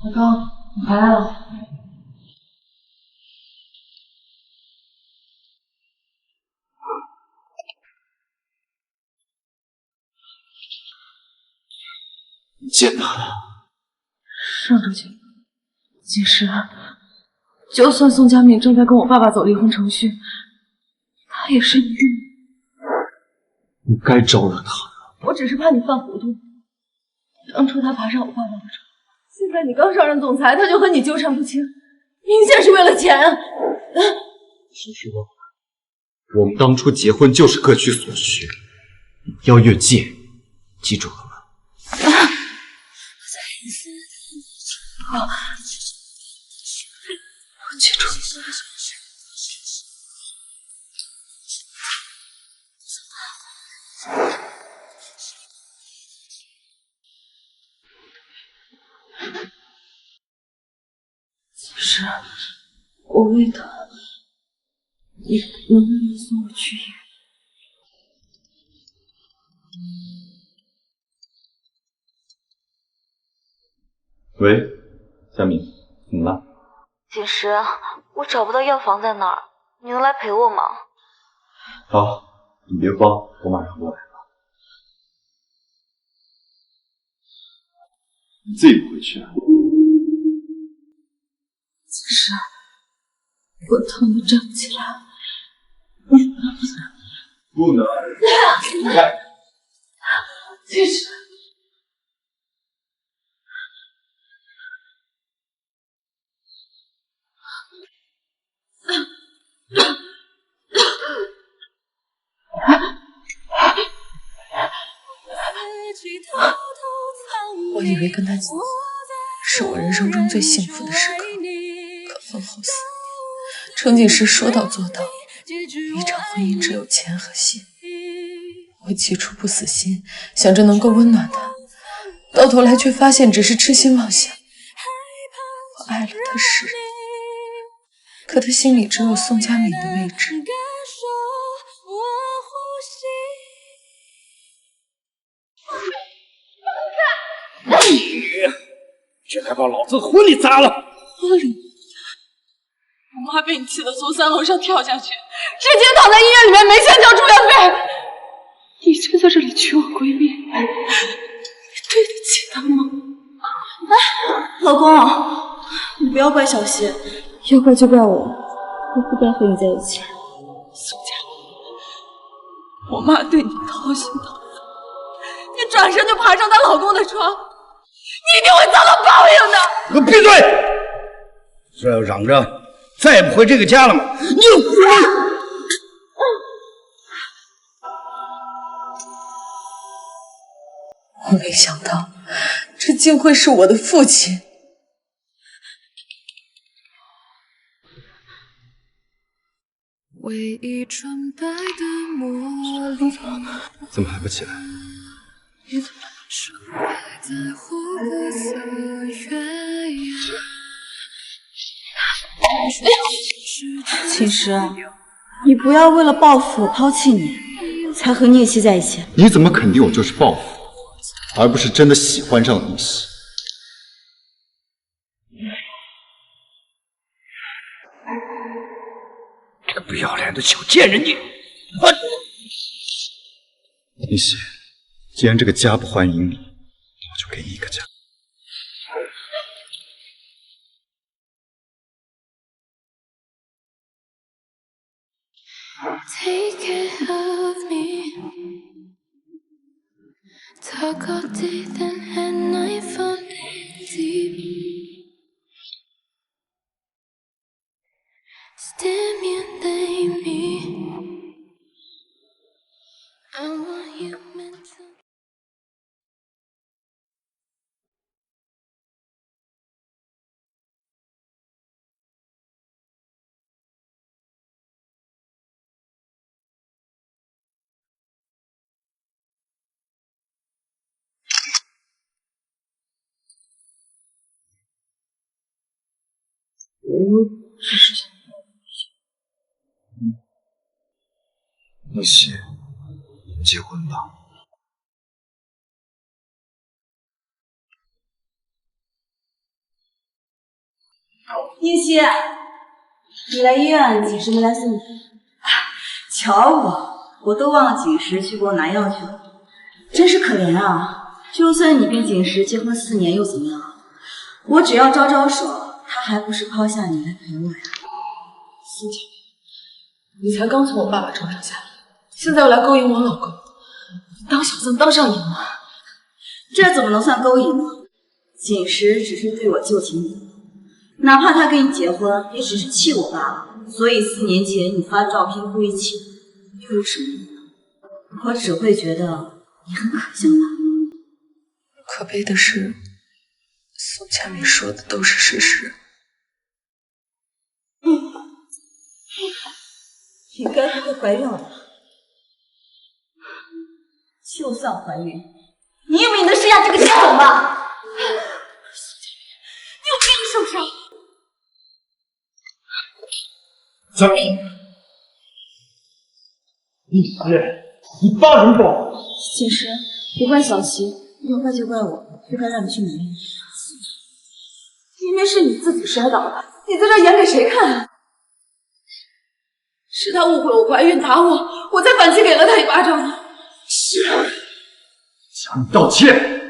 老公，你回来了。你见他了？上周见。其实，就算宋佳敏正在跟我爸爸走离婚程序，他也是你的。你该招惹他的。我只是怕你犯糊涂。当初他爬上我爸爸的床，现在你刚上任总裁，他就和你纠缠不清，明显是为了钱。说实话，我们当初结婚就是各取所需，你要越界，记住了吗？好，我记住。其实我为他，你能不能送我去医院？喂，佳敏，怎么了？锦时，我找不到药房在哪儿，你能来陪我吗？好，你别慌，我马上过来了。你自己回去啊。其实我疼得站不起来，你能不能？不能。来，其实。我以为跟他结婚是我人生中最幸福的时刻，可婚后4年，程锦时说到做到，一场婚姻只有钱和心。我起初不死心，想着能够温暖他，到头来却发现只是痴心妄想。我爱了他10年，可他心里只有宋佳敏的位置。这还把老子婚礼砸了！婚礼？我妈被你气得从3楼上跳下去，直接躺在医院里面，没钱交住院费。你却在这里娶我闺蜜，你对得起她吗？老公，你不要怪小希，要怪就怪我，我不该和你在一起。宋佳敏，我妈对你掏心掏肺，你转身就爬上她老公的床，你一定会遭到报应的！给我闭嘴！这要嚷着再也不回这个家了吗？你有滚！我没想到，这竟会是我的父亲。怎么还不起来？你怎么了？其实，你不要为了报复我抛弃你，才和聂西在一起。你怎么肯定我就是报复，而不是真的喜欢上了聂西？这个不要脸的小贱人你！聂西，既然这个家不欢迎你，我就给你一个家。Take care of me. Talk all day, then at night, found it deep. Stimulate me. I want you meant to.我只是想聂西，结婚吧。宁熙，你来医院，锦时没来送你。瞧我都忘了锦时去给我拿药去了，真是可怜啊！就算你跟锦时结婚4年又怎么样？我只要招招手，他还不是抛下你来陪我呀？苏姐，你才刚从我爸爸床上下来，现在又来勾引我老公，你当小三当上瘾了？这怎么能算勾引呢？锦时只是对我旧情已了，哪怕他跟你结婚，也只是气我罢了。所以4年前你发照片故意气我，又有什么意义呢？我只会觉得你很可笑罢了。可悲的是，宋佳敏说的都是事实。你该不会怀孕了吧？就算怀孕，你也没能生下这个贱种吧？你有病是不是？佳敏，你发什么疯？锦时，别怪小溪，要怪就怪我，不该让你去买药。明明是你自己摔倒的，你在这演给谁看？是他误会我怀孕打我，我才反击给了他一巴掌的。向你道歉！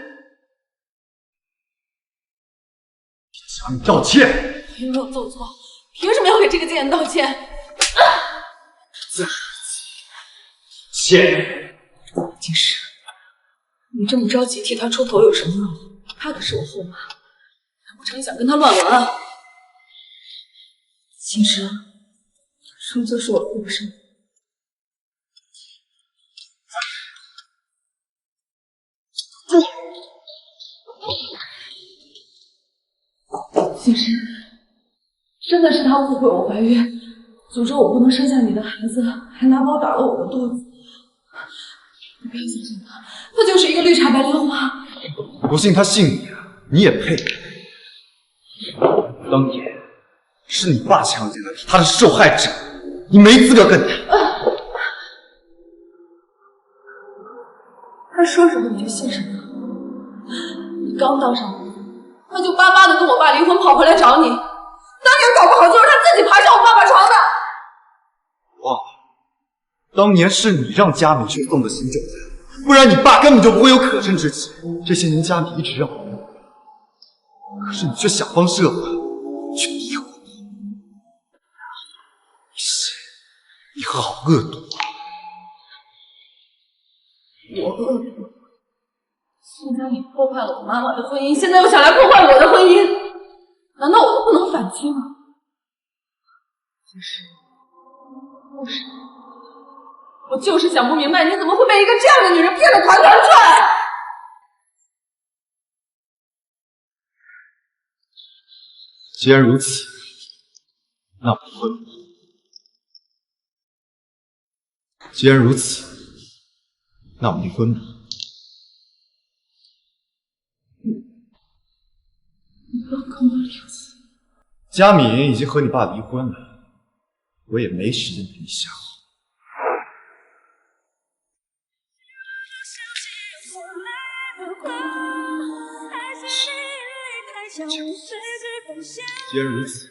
向你道歉！我又没有做错，凭什么要给这个贱人道歉？自歉！锦时，你这么着急替他出头有什么用？她可是我后妈，难不成你想跟她乱伦？锦时，终究是我顾不上。锦时，真的是他误会我怀孕，诅咒我不能生下你的孩子，还拿刀打了我的肚子。你不要相信他，他就是一个绿茶白莲花。不信他信你啊，你也配？当年是你爸强奸了他，他是受害者，你没资格跟他。他说什么你就信什么。你刚当上我，他就巴巴的跟我爸离婚，跑回来找你。当年搞不好就是他自己爬上我爸爸床的。忘了，当年是你让佳敏去送的行酒菜，不然你爸根本就不会有可乘之机。这些年佳敏一直让我用，可是你却想方设法去逼我。你好恶毒啊！我恶毒。宋佳敏破坏了我妈妈的婚姻，现在又想来破坏我的婚姻，难道我就不能反击吗？可是，不是，我就是想不明白，你怎么会被一个这样的女人骗得团团转？既然如此，那我们离婚吧。既然如此，那我们离婚吧。你不要跟我离婚。佳敏已经和你爸离婚了，我也没时间陪你瞎混。既然如此，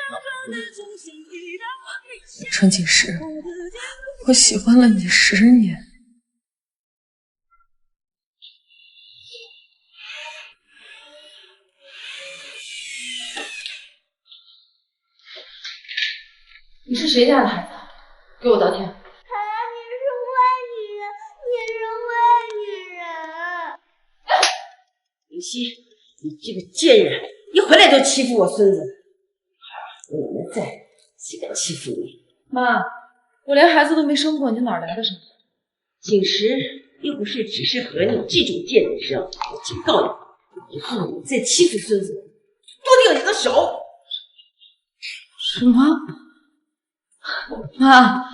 那我们离婚吧。程锦时，我喜欢了你10年。你是谁家的孩子？给我道歉！你是坏女人，你是坏女人！林夕，你这个贱人，一回来就欺负我孙子。我们在，谁敢欺负你？妈，我连孩子都没生过，你哪来的身份？锦时又不是只是和你这种贱人生，我警告你，以后你再欺负孙子，剁掉你的手！什么？妈，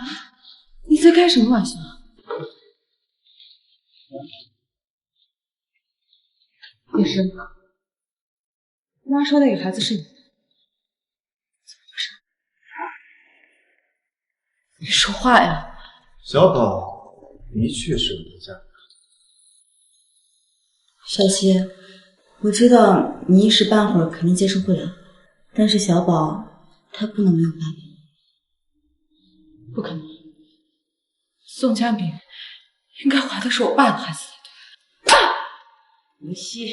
你在开什么玩笑？也是，妈说那个孩子是你的，怎么回事？你说话呀！小宝的确是我们家的。小溪，我知道你一时半会儿肯定接受不了，但是小宝他不能没有爸爸。不可能，宋佳敏应该怀的是我爸的孩子才对。云溪，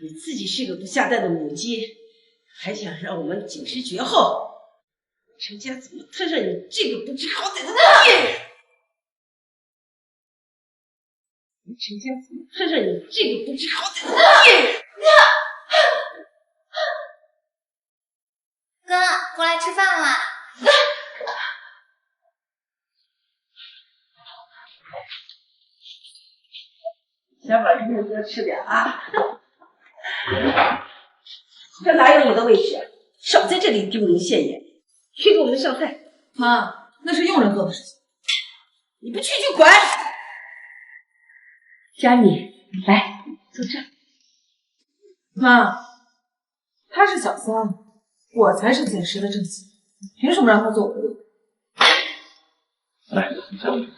你自己是个不下蛋的母鸡，还想让我们景时绝后？陈家怎么摊上你这个不知好歹的贱人？陈家怎么摊上你这个不知好歹的贱人？哥，过来吃饭啦！小宝，今天多吃点啊！这哪有你的位置？少在这里丢人现眼！去给我们上菜。妈，那是佣人做的事情，你不去就滚！佳敏，来，坐这儿。妈，他是小三，我才是锦时的正妻，凭什么让他做我的佣人？来，小敏。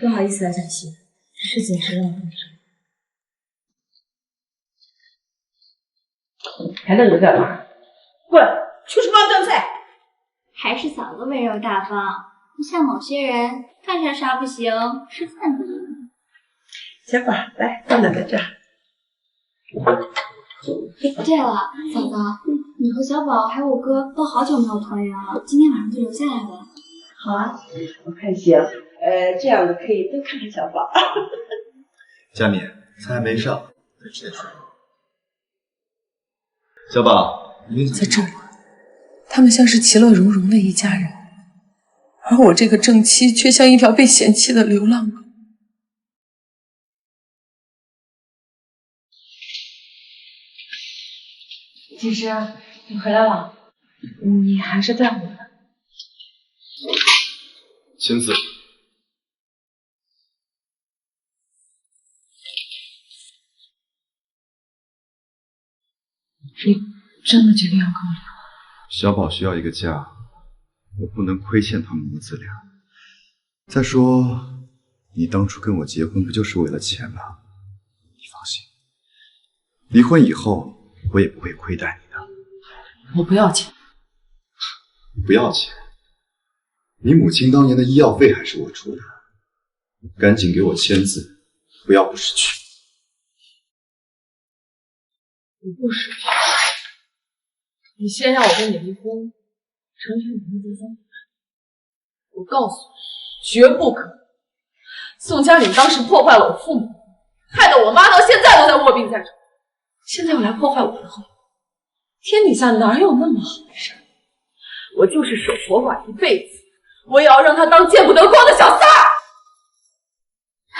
不好意思啊，小希，是锦时让我动手。还愣着干嘛？过来，去厨房端菜。还是嫂子温柔大方，不像某些人干啥啥不行，吃饭不行。小宝，来，饭呢在这儿。对了，嫂子，你和小宝还有我哥都好久没有团圆了，今天晚上就留下来吧。好啊，我看行。这样的可以多看看小宝。佳敏，菜还没上，再吃点水。小宝，你在这里，他们像是其乐融融的一家人，而我这个正妻却像一条被嫌弃的流浪狗。锦时，你回来了，你还是在乎我的。签字。你真的决定要跟我离婚？小宝需要一个家，我不能亏欠他们母子俩。再说，你当初跟我结婚不就是为了钱吗？你放心，离婚以后我也不会亏待你的。我不要钱。不要钱？你母亲当年的医药费还是我出的，赶紧给我签字，不要不识趣。我不识趣。你先让我跟你离婚，成全你们这三口人。我告诉你，绝不可能！宋佳敏当时破坏了我父母，害得我妈到现在都在卧病在床，现在又来破坏我的后路，天底下哪有那么好的事？我就是守活寡一辈子，我也要让她当见不得光的小三儿！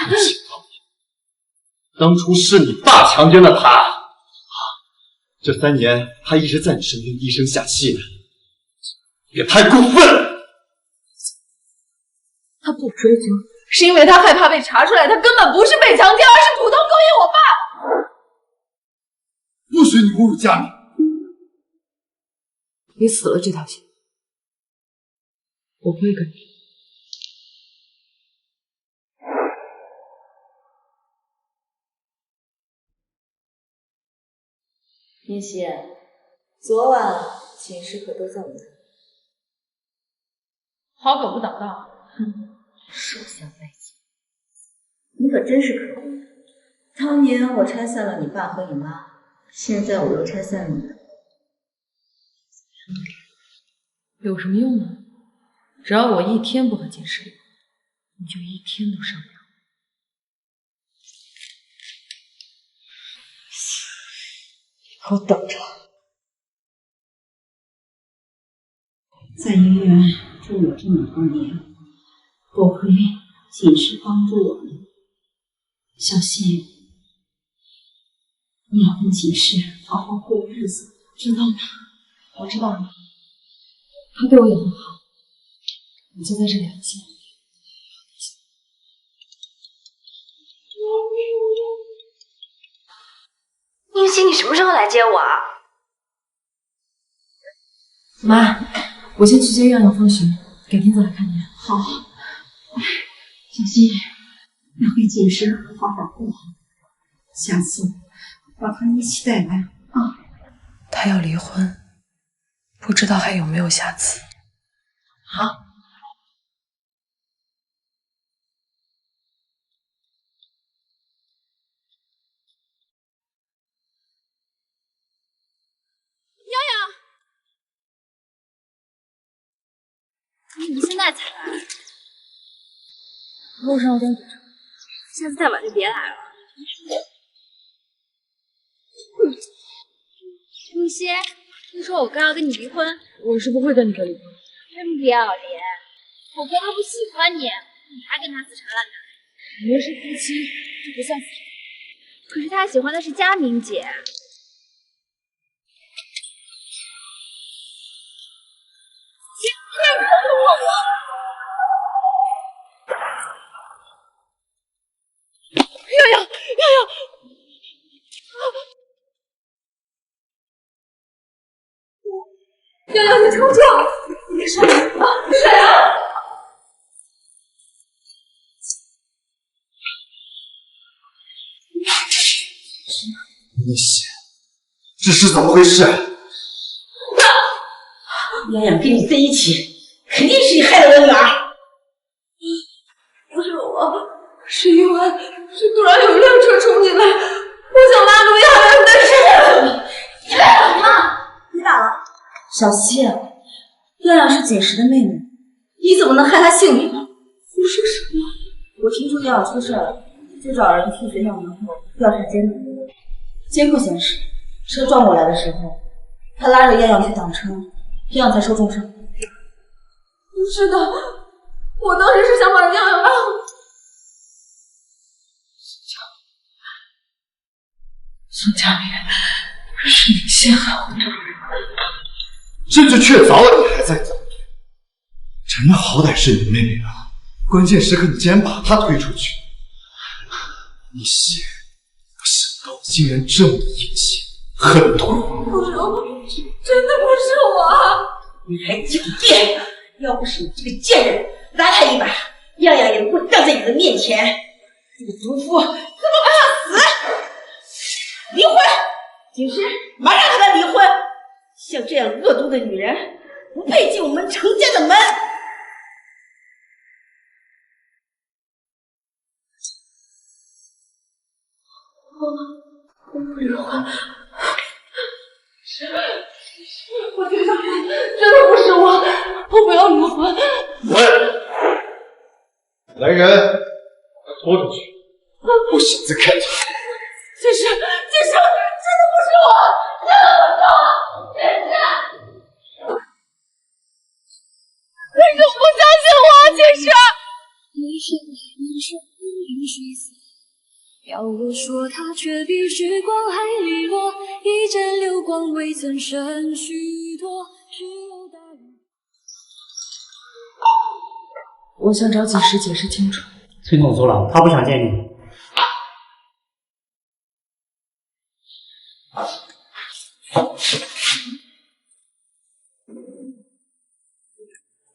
不行，当初是你爸强奸了她。这3年，他一直在你身边低声下气的，也太过分了。他不追究，是因为他害怕被查出来，他根本不是被强奸，而是主动勾引我爸。不许你侮辱佳敏！你死了这条心，我不会跟你。云溪，昨晚寝室可都在我那里。好狗不挡道，哼，手下败绩，你可真是可恶！当年我拆散了你爸和你妈，现在我又拆散你。有什么用呢？只要我一天不和锦时离婚，你就一天都上不了。给我等着！在医院住了这么多年，多亏锦时帮助我们。小希，你要跟锦时好好过日子，知道吗？我知道，他对我也很好，你就在这里安心。宁熙，你什么时候来接我啊？妈，我先去接院长放学，改天再来看你。好。小希，要跟锦诗好好过，下次把他一起带来啊。他要离婚，不知道还有没有下次。好。你怎么现在才来？路上有点堵车，下次再晚就别来了。木西，听说我哥要跟你离婚，我是不会跟你哥离婚。真不要脸！我哥都不喜欢你，你还跟他死缠烂打。我们是夫妻，这不算死缠。可是他喜欢的是佳明姐。洋洋，你成这样，你没事啊？谁啊？你写，这是怎么回事？洋洋跟你在一起，肯定是你害了我女儿。不是我，是因为突然有一辆车冲进来，我想拉住洋洋，但是你干什么？你咋了？小希，亮亮是锦石的妹妹，你怎么能害她性命呢？你说什么？我听说亮亮出事了，就找人去学校门口调查监控。监控显示，车撞过来的时候，他拉着亮亮去挡车，这样才受重伤。是的，我当时是想把洋洋拉回。宋佳明，是你陷害我的。证据确凿了，你还在狡辩？陈娜好歹是你妹妹啊，关键时刻你竟然把她推出去，你写，我想到竟然这么阴险狠毒。不是我，真的不是我。你还狡辩？要不是你这个贱人拉他一把，样样也不会站在你的面前。这个毒妇怎么怕死？离婚！锦诗，马上和他离婚！像这样恶毒的女人，不配进我们程家的门。我不离婚。我觉得真的不是我，我不要离婚。来人，把他拖出去，不想再看见他。锦诗，真的不是我，真的不是我，锦诗，为什么不相信我，锦诗？要我说，它却比时光还利落，一阵流光未曾剩许多，只有大雨。我想找锦诗解释清楚。崔总说了，他不想见你。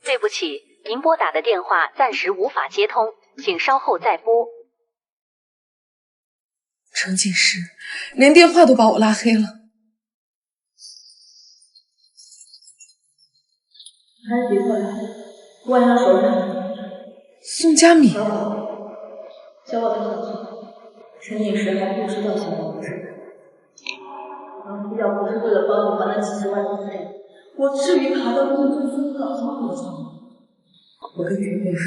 对不起，您拨打的电话暂时无法接通，请稍后再拨。程锦诗连电话都把我拉黑了。还是别过来，我晚上手上。宋佳敏，小宝他想说，陈锦石还不知道小宝的事。要不是为了帮你还那70万电费，我至于爬到公众分的好好操吗？我跟陈律师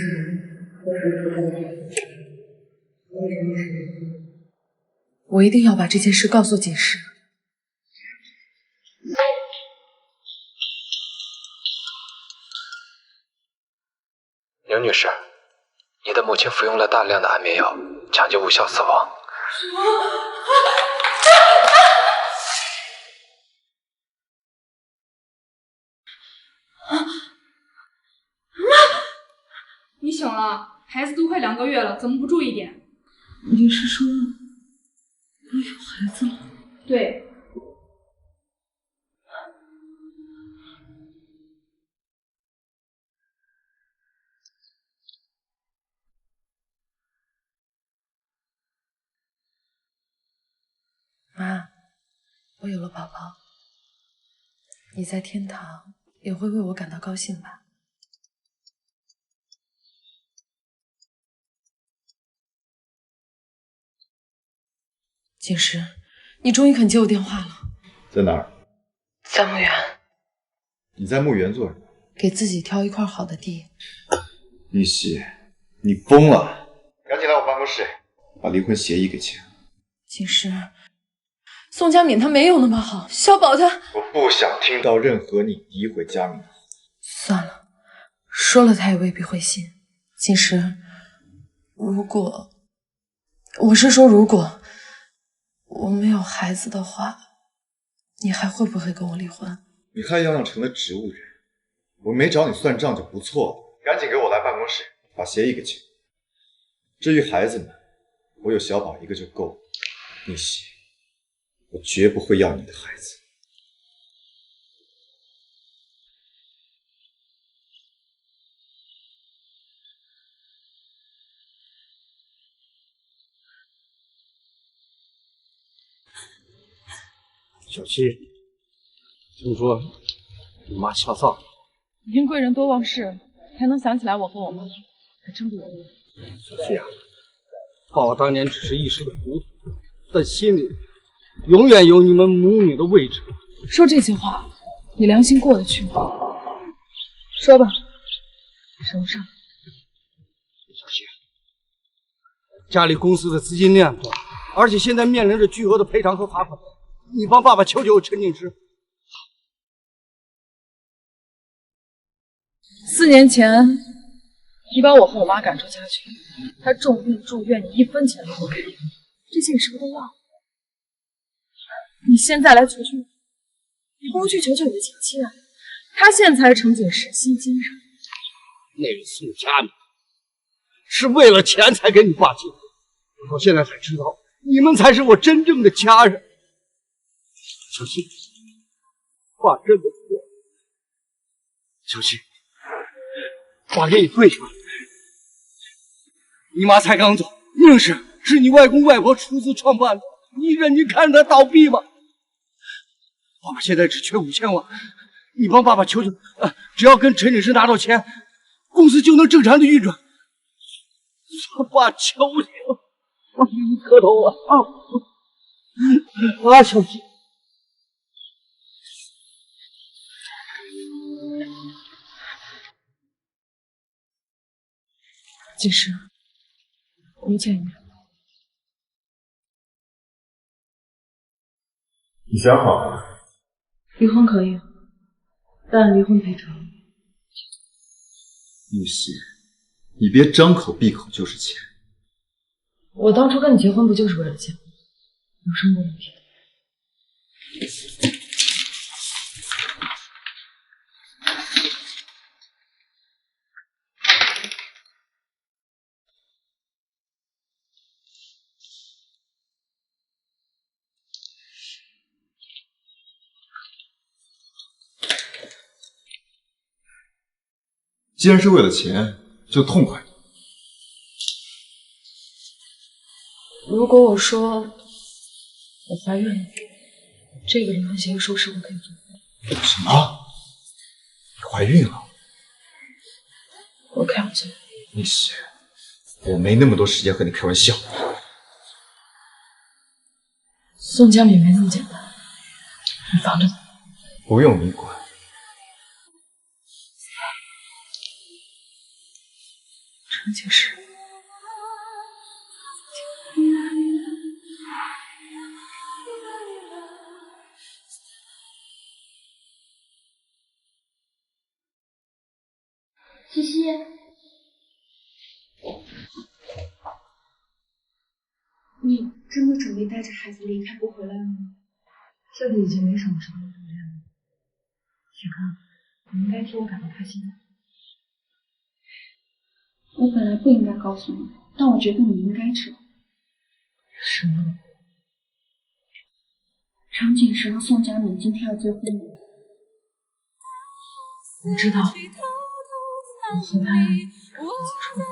都是出他的天赋，为什么是？我一定要把这件事告诉锦诗。宁女士，你的母亲服用了大量的安眠药，抢救无效死亡。你醒了，孩子都快2个月了，怎么不注意点？你是说我有孩子了？对。妈，我有了宝宝，你在天堂也会为我感到高兴吧？景石，你终于肯接我电话了。在哪儿？在墓园。你在墓园做什么？给自己挑一块好的地。玉玺，你疯了！赶紧来我办公室，把离婚协议给签了。景石，宋佳敏她没有那么好，小宝她……我不想听到任何你诋毁佳敏的话。算了，说了她也未必会信。景石，如果我没有孩子的话，你还会不会跟我离婚？你还养成了植物人，我没找你算账就不错了。赶紧给我来办公室，把协议给签。至于孩子们，我有小宝一个就够了。玉玺，我绝不会要你的孩子。小七，听说你妈下葬了。您贵人多忘事，才能想起来我和我妈，还真不容易。小七啊，爸爸当年只是一时的糊涂，但心里永远有你们母女的位置。说这些话，你良心过得去吗？说吧，什么事？小七，家里公司的资金链断，而且现在面临着巨额的赔偿和罚款，你帮爸爸求求陈景之。4年前，你把我和我妈赶出家去，她重病住院，你1分钱都不给，这些你是不是都忘了？你现在来求求我，你不如去求求你的前妻啊，她现在才是程景时心尖上。那个宋佳敏是为了钱才跟你爸结婚，我到现在才知道，你们才是我真正的家人。小七，爸真的错了。小七，爸给你跪下了。你妈才刚走，宁氏是你外公外婆出资创办的，你忍心看着他倒闭吗？爸爸现在只缺5000万，你帮爸爸求求，只要跟陈女士拿到钱，公司就能正常的运转。爸求你了，我给你磕头了啊！小七。景石，我们见一面。你想好了？离婚可以，但离婚赔偿。玉玺，你别张口闭口就是钱。我当初跟你结婚不就是为了钱吗？有什么问题？既然是为了钱，就痛快。如果我说我怀孕了，这个离婚协议书是否可以做？什么？你怀孕了？我开玩笑。玉玺，我没那么多时间和你开玩笑。宋佳敏没那么简单，你防着她。不用你管。程景时，西西，你真的准备带着孩子离开不回来了吗？这里已经没什么伤痛可恋了。雪珂，你应该替我感到开心。我本来不应该告诉你，但我觉得你应该知道。什么？程景时和宋佳敏今天要结婚了。我知道，我和他已经说了。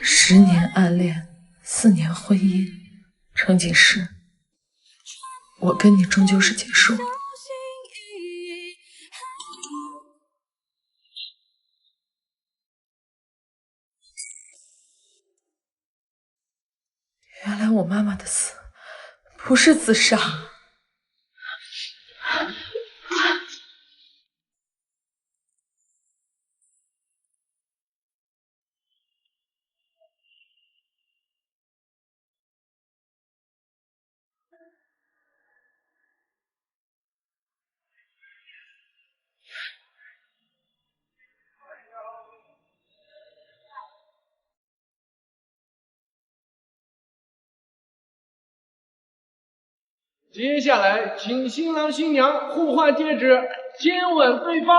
10年暗恋，4年婚姻，程锦诗，我跟你终究是结束了。原来我妈妈的死不是自杀。接下来，请新郎新娘互换戒指，亲吻对方。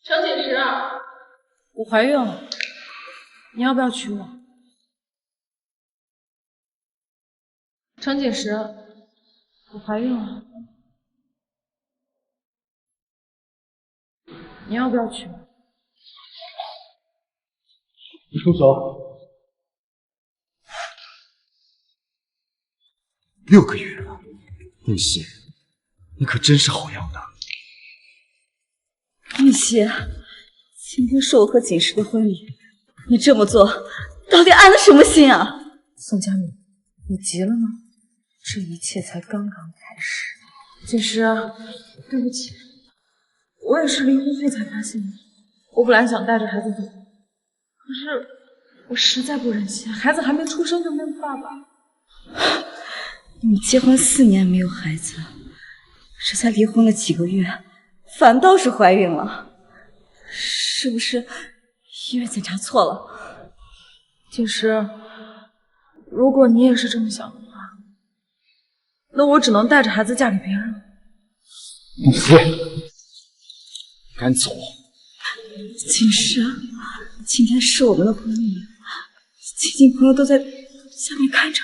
程锦时，我怀孕了，你要不要娶我？程锦时，我怀孕了，你要不要娶我？你住手！6个月了，宁熙，你可真是好样的。玉溪，今天是我和锦时的婚礼，你这么做到底安的什么心啊？宋佳敏，你急了吗？这一切才刚刚开始。锦时，对不起，我也是离婚后才发现的。我本来想带着孩子走，可是我实在不忍心，孩子还没出生就没有爸爸。你结婚4年没有孩子，这才离婚了几个月，反倒是怀孕了，是不是医院检查错了？锦时，如果你也是这么想的话，那我只能带着孩子嫁给别人了。宁熙，赶紧走。锦时，今天是我们的婚礼，亲戚朋友都在下面看着。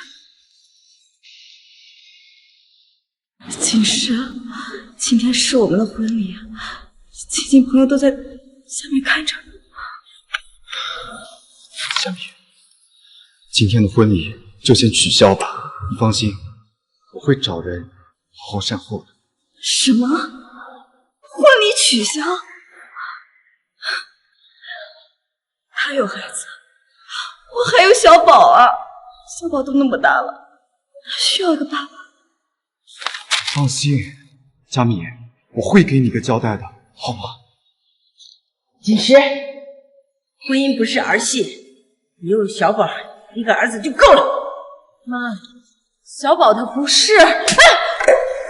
锦时，今天是我们的婚礼，亲戚朋友都在下面看着。佳敏，今天的婚礼就先取消吧。你放心，我会找人好好善后的。什么？婚礼取消？他有孩子，我还有小宝啊！小宝都那么大了，他需要一个爸爸。放心，佳敏，我会给你个交代的，好吗？锦时，婚姻不是儿戏，你有小宝一个儿子就够了。妈，小宝他不是……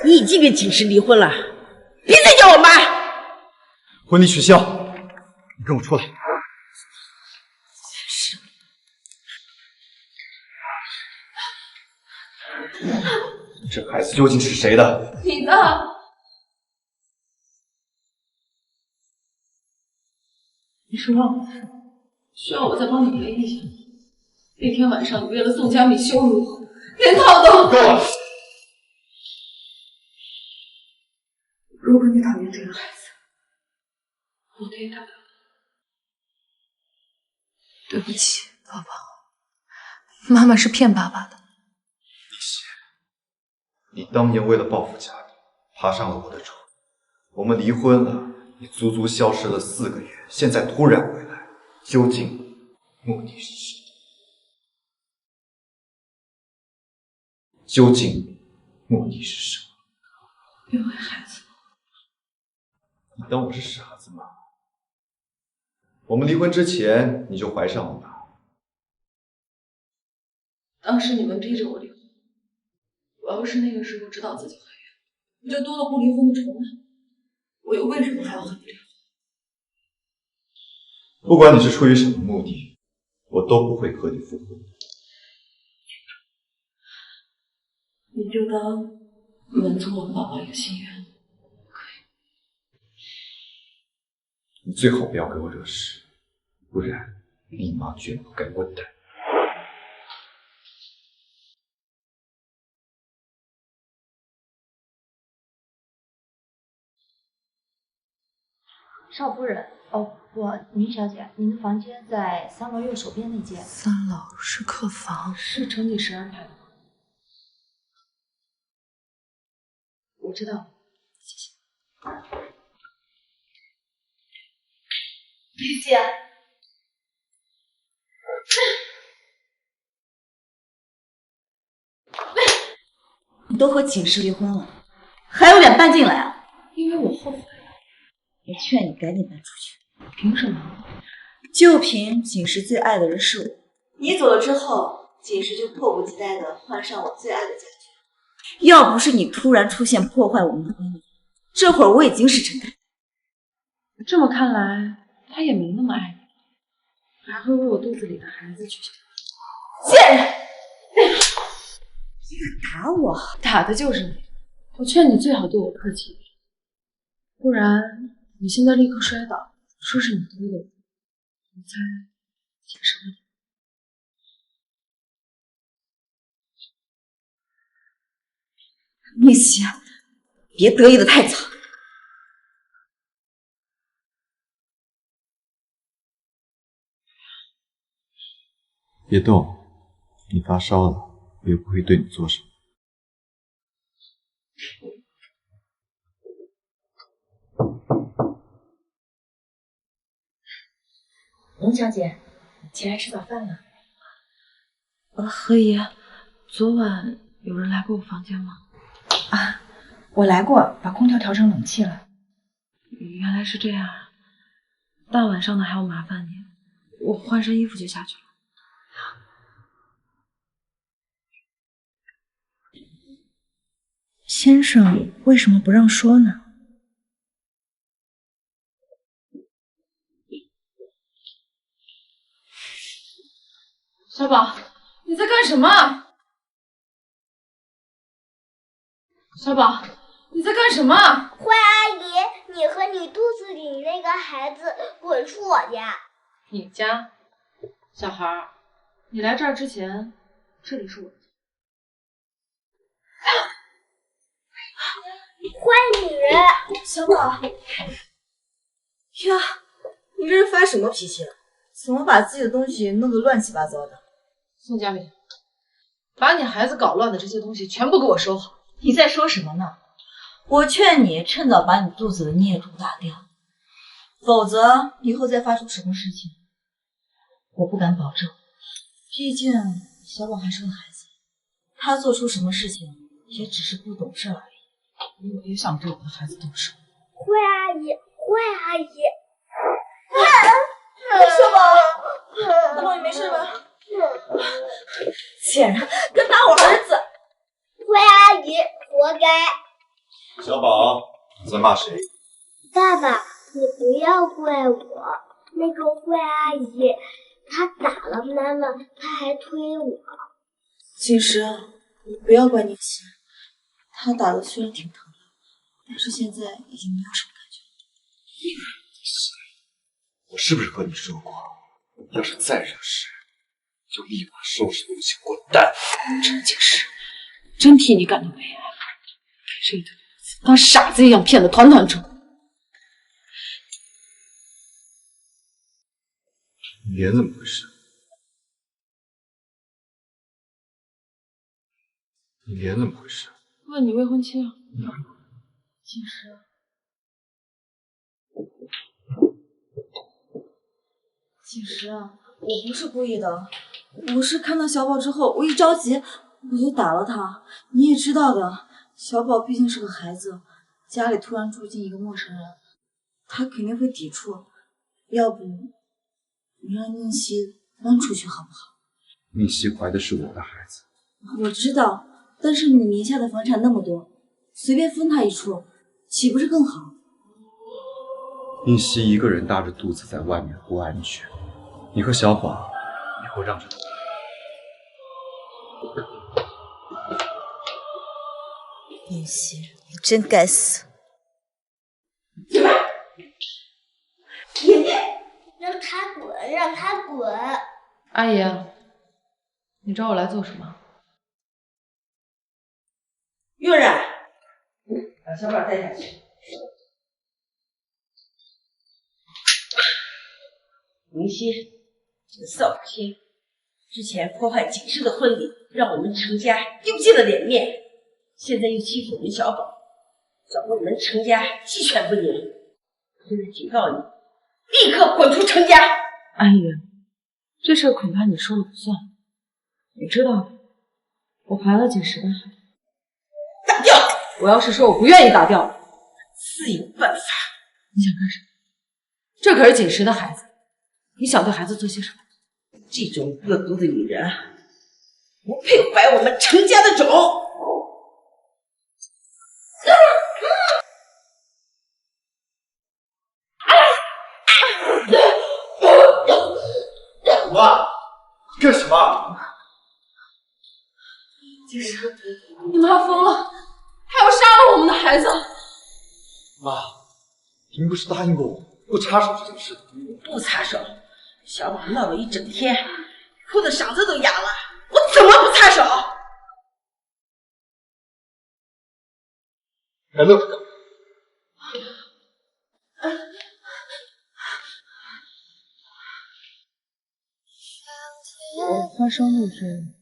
你已经跟锦时离婚了，别再叫我妈。婚礼取消，你跟我出来。这孩子究竟是谁的？你的。你是忘了需要我再帮你赔一下？那天晚上你为了宋佳敏羞辱我，连套都够了！如果你讨厌这个孩子，我可以打。对不起，宝宝，妈妈是骗爸爸的。丽熙，你当年为了报复家里，爬上了我的床，我们离婚了，你足足消失了4个月，现在突然回来，究竟目的是什么？究竟目的是什么？因为孩子。你当我是傻子吗？我们离婚之前你就怀上了吧？当时你们逼着我离婚，我要是那个时候知道自己怀孕，不就多了不离婚的筹码？我又为什么还要和你离婚？不管你是出于什么目的，我都不会和你复婚。你就当满足我爸爸一个心愿。你最好不要给我惹事，不然立马卷铺盖滚蛋。少夫人，哦不，宁小姐，您的房间在3楼右手边那间。3楼是客房，是程锦时安排的吗？我知道了，谢谢。李姐，你都和锦时离婚了，还有脸搬进来啊？因为我后悔了。我劝你赶紧搬出去。凭什么？就凭锦时最爱的人是我。你走了之后，锦时就迫不及待地换上我最爱的家具。要不是你突然出现破坏我们的婚姻，这会儿我已经是陈太。这么看来，他也没那么爱你，还会为我肚子里的孩子去想。贱人！你敢打我？打的就是你！我劝你最好对我客气一点，不然你现在立刻摔倒，说是你逼的我，你猜锦时会？宁熙，别得意的太早。别动，你发烧了，我也不会对你做什么。宁小姐，起来吃早饭了。何姨，昨晚有人来过我房间吗？啊，我来过，把空调调成冷气了。原来是这样，大晚上的还要麻烦你，我换身衣服就下去了。先生为什么不让说呢？小宝，你在干什么？小宝，你在干什么？坏阿姨，你和你肚子里那个孩子滚出我家！你家？小孩，你来这儿之前，这里是我的家。坏女人！小宝，呀，你这是发什么脾气了？怎么把自己的东西弄得乱七八糟的？宋佳敏，把你孩子搞乱的这些东西全部给我收好。你在说什么呢？我劝你趁早把你肚子的孽种打掉，否则以后再发生什么事情，我不敢保证。毕竟小宝还是个孩子，他做出什么事情也只是不懂事而已。我也想对我的孩子动手。坏阿姨，坏阿姨！小宝，小宝，你没事吧？贱人，敢打我儿子！坏阿姨，活该！小宝，你在骂谁？爸爸，你不要怪我。那个坏阿姨，她打了妈妈，她还推我。锦时，你不要怪宁熙，她打的虽然挺疼的，但是现在已经没有什么感觉了。我是不是和你说过，要是再惹事，就立马收拾东西滚蛋！陈锦时，真替你感到悲哀，给这一堆儿子当傻子一样骗得团团转。你脸怎么回事？你脸怎么回事？问你未婚妻啊？锦时，锦时啊，我不是故意的，我是看到小宝之后，我一着急我就打了他。你也知道的，小宝毕竟是个孩子，家里突然住进一个陌生人，他肯定会抵触。要不你让宁熙搬出去好不好？宁熙怀的是我的孩子。我知道，但是你名下的房产那么多，随便分他一处，岂不是更好？宁熙一个人大着肚子在外面不安全，你和小宝以后让着他。宁熙，你真该死！爷爷，让他滚，让他滚！阿姨，你找我来做什么？月然，把小宝带下去。明熙，这个扫把星之前破坏景氏的婚礼，让我们程家丢尽了脸面，现在又欺负我们小宝，搅得我们程家鸡犬不宁。我现在警告你，立刻滚出程家！阿姨，这事恐怕你说了不算。你知道，我怀了景时的孩子。打掉！我要是说我不愿意打掉，自有办法。你想干什么？这可是景时的孩子，你想对孩子做些什么？这种恶毒的女人，不配怀我们程家的种。妈，干什么？景时，你妈疯了，她要杀了我们的孩子。妈，您不是答应过我不插手这件事的？不插手，小宝闹了一整天，哭的嗓子都哑了，我怎么不插手？还愣着干嘛？我发烧那阵，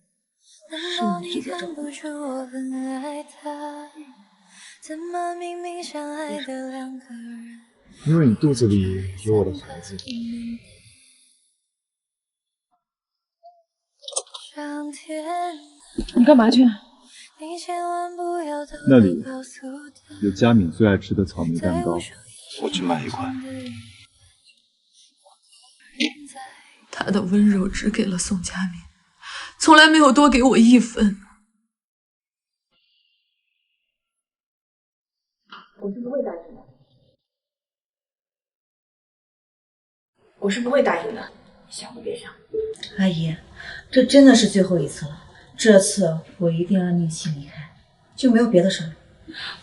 是你直接找我。因为你肚子里有我的孩子。你干嘛去？那里有佳敏最爱吃的草莓蛋糕，我去买一块。他的温柔只给了宋佳敏，从来没有多给我一分。我是不会答应的。我是不会答应的，想都别想。阿姨，这真的是最后一次了，这次我一定要逆心离开，就没有别的事了。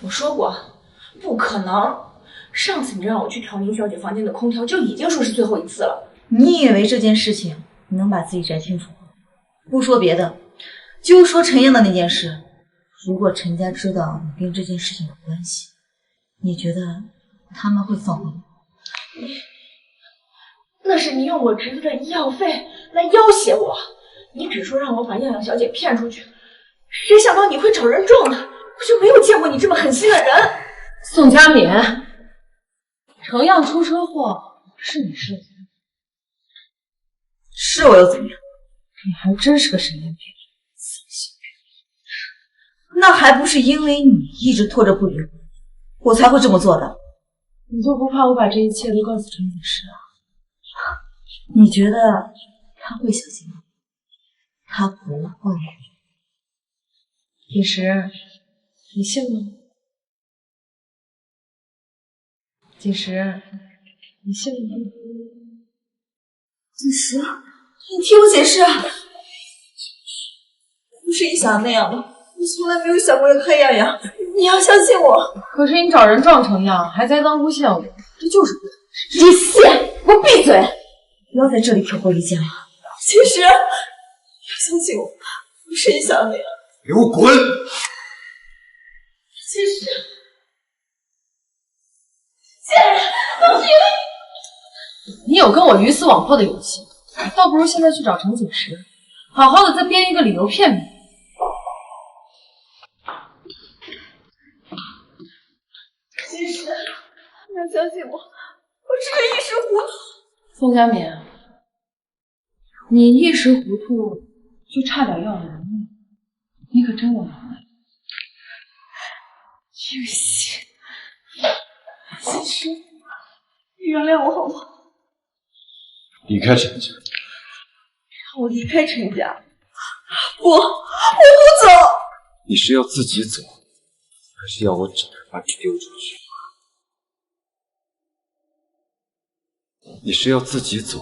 我说过，不可能。上次你让我去调宁小姐房间的空调，就已经说是最后一次了。你以为这件事情你能把自己摘清楚？不说别的，就说陈英的那件事，如果陈家知道你跟这件事情有关系，你觉得他们会放过你？那是你用我侄子的医药费来要挟我，你只说让我把样样小姐骗出去，谁想到你会找人撞呢？我就没有见过你这么狠心的人。宋佳敏，程样出车祸是你设计的，是我又怎么样？你还真是个神经病，丧心病。那还不是因为你一直拖着不离婚，我才会这么做的。你就不怕我把这一切都告诉陈景时啊？你觉得他会相信吗？他不会。景时，你信吗？景时，你信吗？景时，你替我解释啊！不是你想的那样的，我从来没有想过要害样样，你要相信我。可是你找人撞成样，还栽赃诬陷我，这就是不妥事实。李现，给我闭嘴！不要在这里挑拨离间了。景时，你要相信我，不是你想的那样。给我滚！景时，贱人，都是因为你有跟我鱼死网破的勇气，倒不如现在去找程景时，好好的再编一个理由骗你。景时，你要相信我，我只是一时糊涂。宋佳敏，你一时糊涂就差点要了人命，你可真有能耐。景时，景时，你原谅我好吗？离开陈家。让我离开陈家？不，我不走。你是要自己走，还是要我找人把你丢出去？你是要自己走，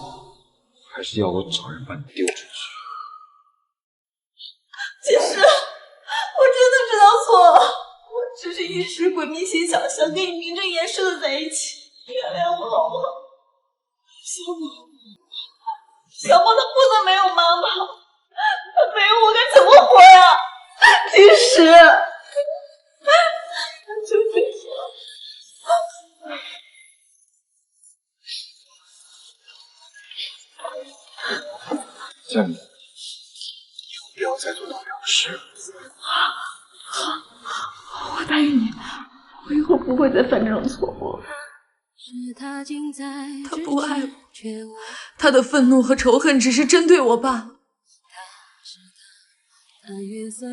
还是要我找人把你丢出去？景时，我真的知道错了，我只是一时鬼迷心窍，想跟你名正言顺的在一起，原谅我好吗？小宝他不能没有妈妈，他没有我该怎么活呀？景时，就这样。佳敏，以后不要再做同样的事了。我答应你，我以后不会再犯这种错误。他不爱我，他的愤怒和仇恨只是针对我罢了。雨邪，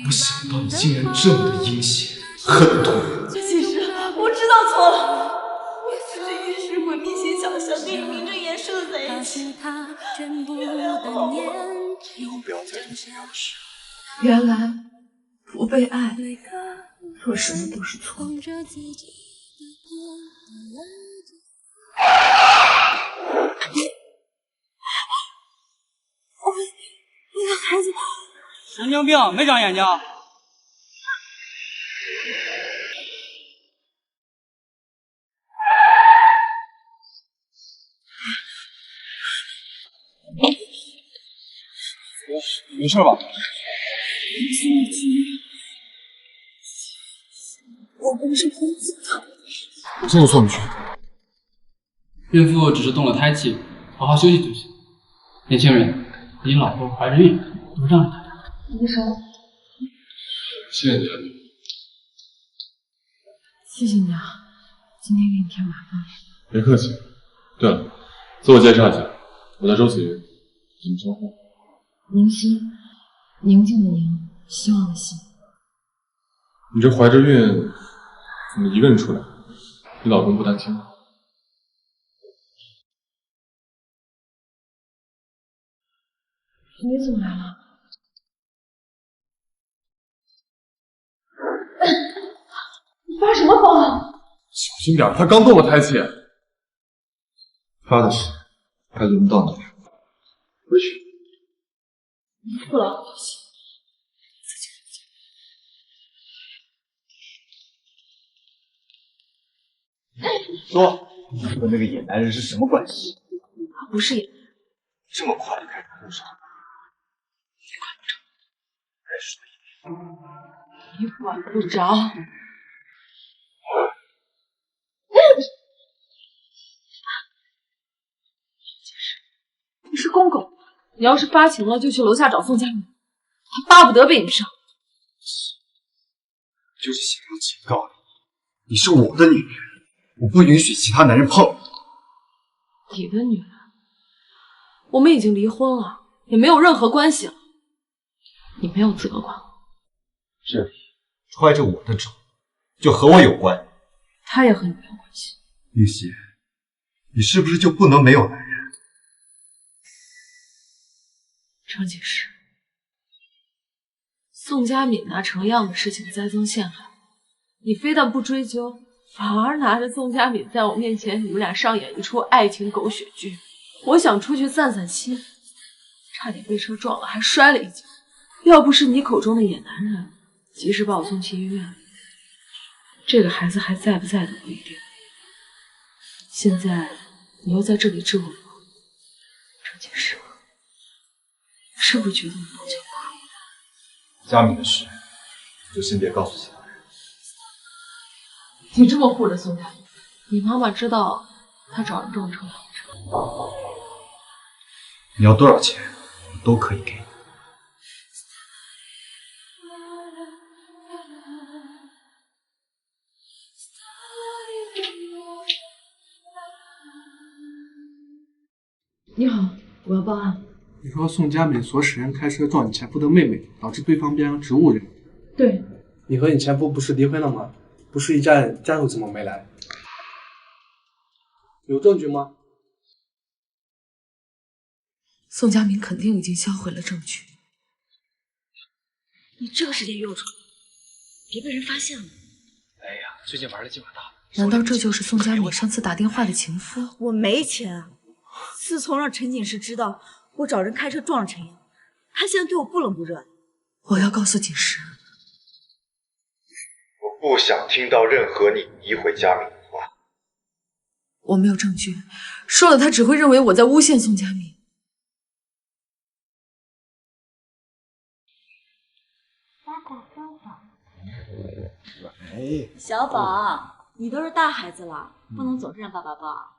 我想不到你竟然这么的阴险狠毒。其实我知道错了，我只是一时鬼迷心窍，想跟你名正言顺的在一起。原谅我，以后不要再做同样的事。原来不被爱，做什么都是错的。那个孩子神经病，没长眼睛。没事吧？我不是疯子的。我现在就送你去。孕妇只是动了胎气，好好休息就行。年轻人，你老婆怀着孕，不让着她。医生，谢谢你。谢谢你啊，今天给你添麻烦了。别客气。对了，自我介绍一下，我叫周子瑜，怎么称呼？宁希，宁静的宁，希望的希。你这怀着孕，怎么一个人出来？你老公不担心吗？你怎么来了？你发什么疯？小心点，他刚动了胎气。发的是，还轮不到你。回去。不了。说，你和那个野男人是什么关系？他不是野男人。这么快就开始动手？你管不着。你是公公，你要是发情了，就去楼下找宋佳敏，他巴不得被你上。就是想要警告你，你是我的女人，我不允许其他男人碰你的女人，我们已经离婚了，也没有任何关系了，你没有资格管我。这里揣着我的种，就和我有关。他也和你没有关系。宁希，你是不是就不能没有男人？程警视，宋佳敏拿程样的事情栽赃陷害，你非但不追究，反而拿着宋佳敏在我面前，你们俩上演一出爱情狗血剧。我想出去散散心，差点被车撞了，还摔了一跤。要不是你口中的野男人及时把我送去医院，这个孩子还在不在都不一定。现在你又在这里质问我，程警视，你是不是觉得我脑浆不好？佳敏的事，就先别告诉其他人。你这么护着宋佳敏，你妈妈知道她找人撞车了？你要多少钱，我都可以给你。你好，我要报案。你说宋佳敏唆使人开车撞你前夫的妹妹，导致对方变成植物人。对。你和你前夫不是离婚了吗？不是一家人，家属怎么没来？有证据吗？宋佳敏肯定已经销毁了证据。你这个时间约我出来，别被人发现了。哎呀，最近玩的今晚大。难道这就是宋佳敏上次打电话的情夫？我没钱啊！自从让陈警视知道我找人开车撞了陈阳，他现在对我不冷不热。我要告诉警视。我不想听到任何你诋毁佳敏的话。我没有证据，说了他只会认为我在诬陷宋佳敏。小宝，你都是大孩子了，不能总是让爸爸抱。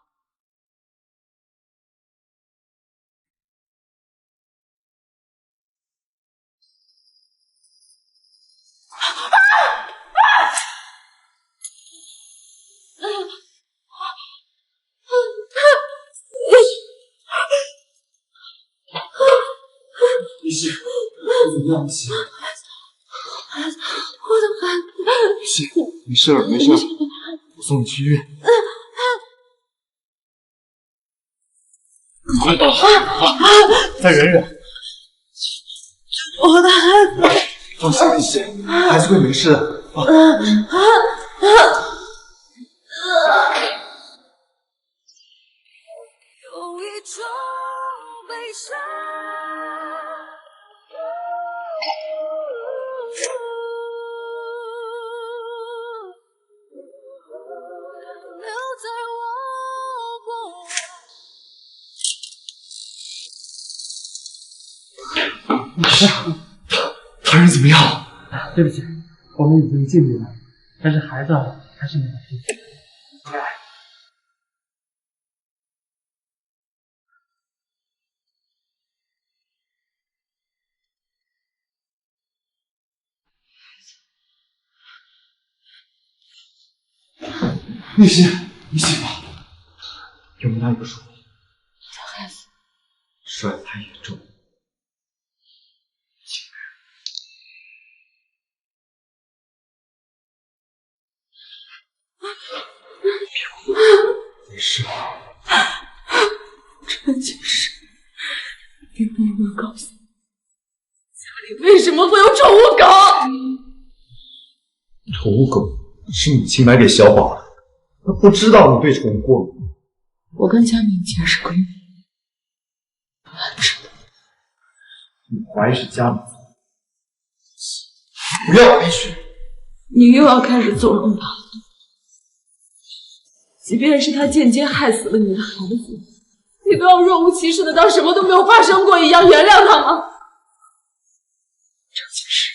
你怎么样？你孩子，我的孩子，没事儿，没事儿，我送你去医院。快倒，再忍忍。我的孩子，放心，丽西，孩子会没事的。有一种悲伤。他人怎么样？对不起，我们已经尽力了，但是孩子还是没法治。丽西，你醒了，有没有哪里不舒服？孩子摔得太严重。没事。这件事，你能不能告诉我，家里为什么会有宠物狗？宠物狗是母亲买给小宝的，她不知道你对宠物过敏。我跟佳敏以前是闺蜜，她知道。你怀疑是佳敏，不要回去。你又要开始纵容她了。即便是他间接害死了你的孩子，你都要若无其事的当什么都没有发生过一样原谅他吗？这件事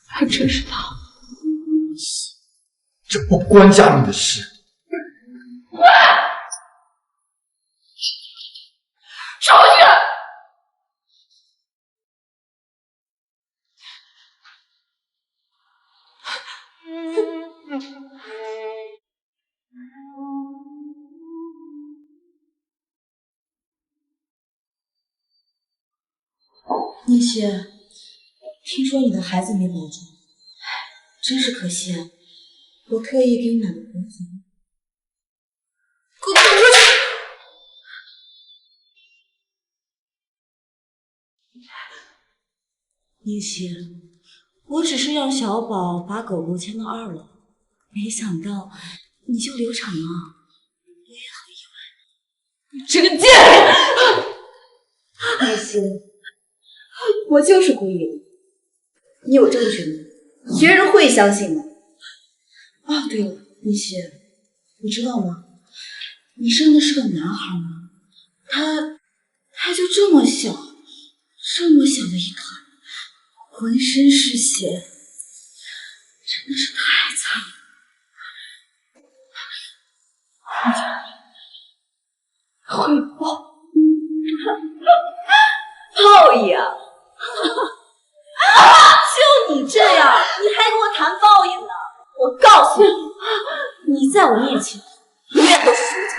还真是他，这不关佳敏的事。出去！宁雪，听说你的孩子没保住，真是可惜啊！我特意给你买了国服。给我滚出去！宁雪，我只是让小宝把狗狗牵到2楼，没想到你就流产了，我也很意外。你这个贱人！宁雪，我就是故意的，你有证据吗？别人会相信吗？哦，对了，宁雪，你知道吗？你生的是个男孩吗？他就这么小，这么小的一团，浑身是血，真的是太惨了。汇报，报应啊！就你这样，你还跟我谈报应呢？我告诉你，你在我面前永远都是输家。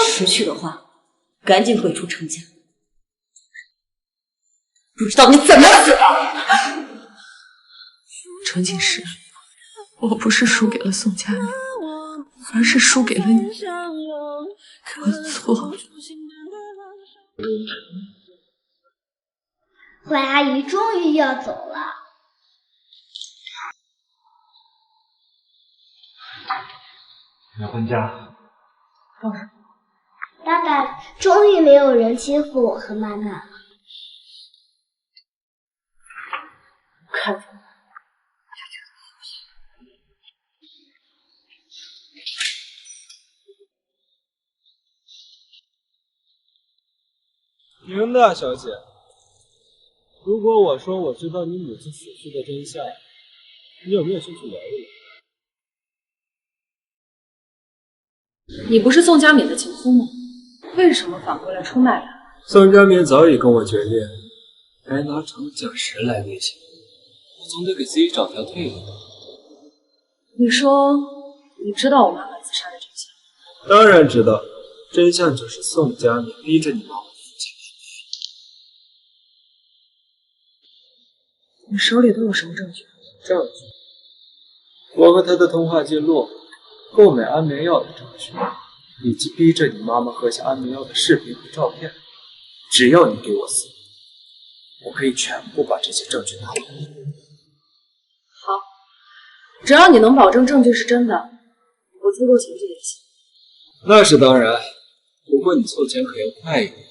识趣的话，赶紧退出程家。不知道你怎么死的？程锦时，我不是输给了宋佳敏，而是输给了你。我错了。坏阿姨终于要走了。你要搬家？当然。爸爸，终于没有人欺负我和妈妈了。看着。宁大小姐，如果我说我知道你母亲死去的真相，你有没有兴趣聊一聊？你不是宋佳敏的情夫吗？为什么反过来出卖他？宋佳敏早已跟我决裂，还拿长假石来威胁我，总得给自己找条退路。你说你知道我妈妈自杀的真相？当然知道，真相就是宋佳敏逼着你把我父亲你手里都有什么证据？证据？我和他的通话记录，购买安眠药的证据，以及逼着你妈妈喝下安眠药的视频和照片。只要你给我4年，我可以全部把这些证据拿回来。好，只要你能保证证据是真的，我足够钱就行。那是当然，不过你凑钱可要快一点，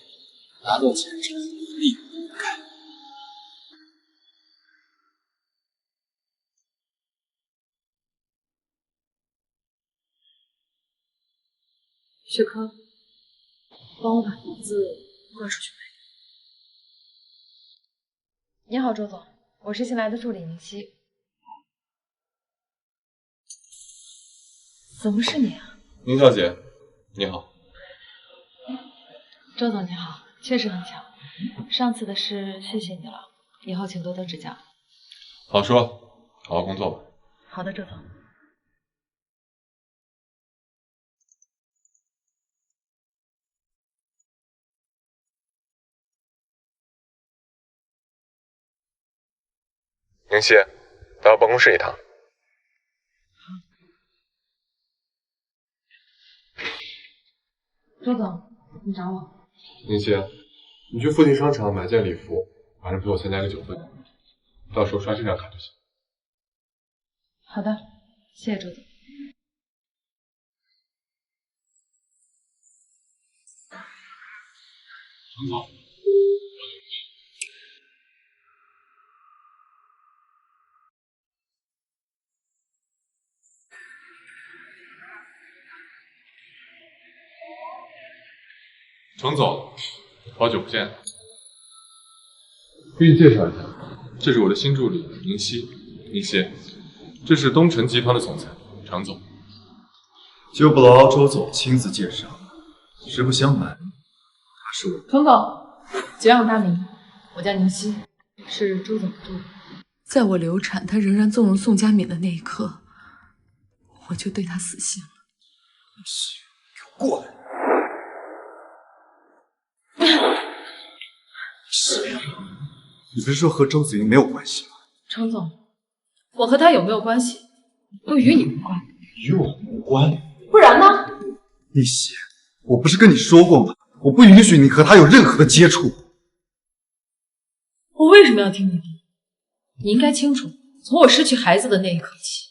拿到钱之后立刻离开。雪珂，帮我把房子挂出去卖。你好，周总，我是新来的助理宁熙。怎么是你啊？宁小姐，你好。周总你好，确实很巧。上次的事谢谢你了，以后请多多指教。好说，好好工作吧。好的，周总。宁熙，到办公室一趟。周总，你找我？宁熙，你去附近商场买件礼服，晚上陪我参加个酒会，到时候刷这张卡就行。好的，谢谢周总。程总，程总，好久不见。给你介绍一下，这是我的新助理宁熙。宁熙，这是东辰集团的总裁常总。就不劳周总亲自介绍，实不相瞒，他是我。程总，久仰大名，我叫宁熙，是周总的助理。在我流产，他仍然纵容宋佳敏的那一刻，我就对他死心了。宁熙，给我过来！谁啊？你不是说和周子云没有关系吗？程总，我和他有没有关系，都与你无关。与我无关？不然呢？宁熙，我不是跟你说过吗？我不允许你和他有任何的接触。我为什么要听你的？你应该清楚，从我失去孩子的那一刻起，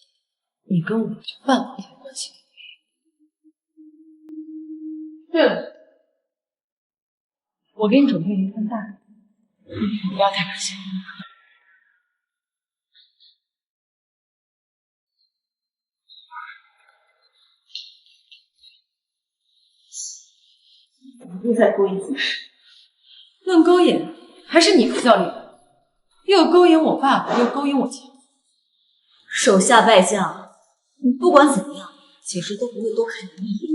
你跟我就半毛钱关系都没有。对了，我给你准备了一份大礼，你不要太可惜。又在勾引此事。论勾引，还是你比较厉害，又勾引我爸爸，又勾引我姐夫。手下败将，你不管怎么样，其实都不会多看你一眼，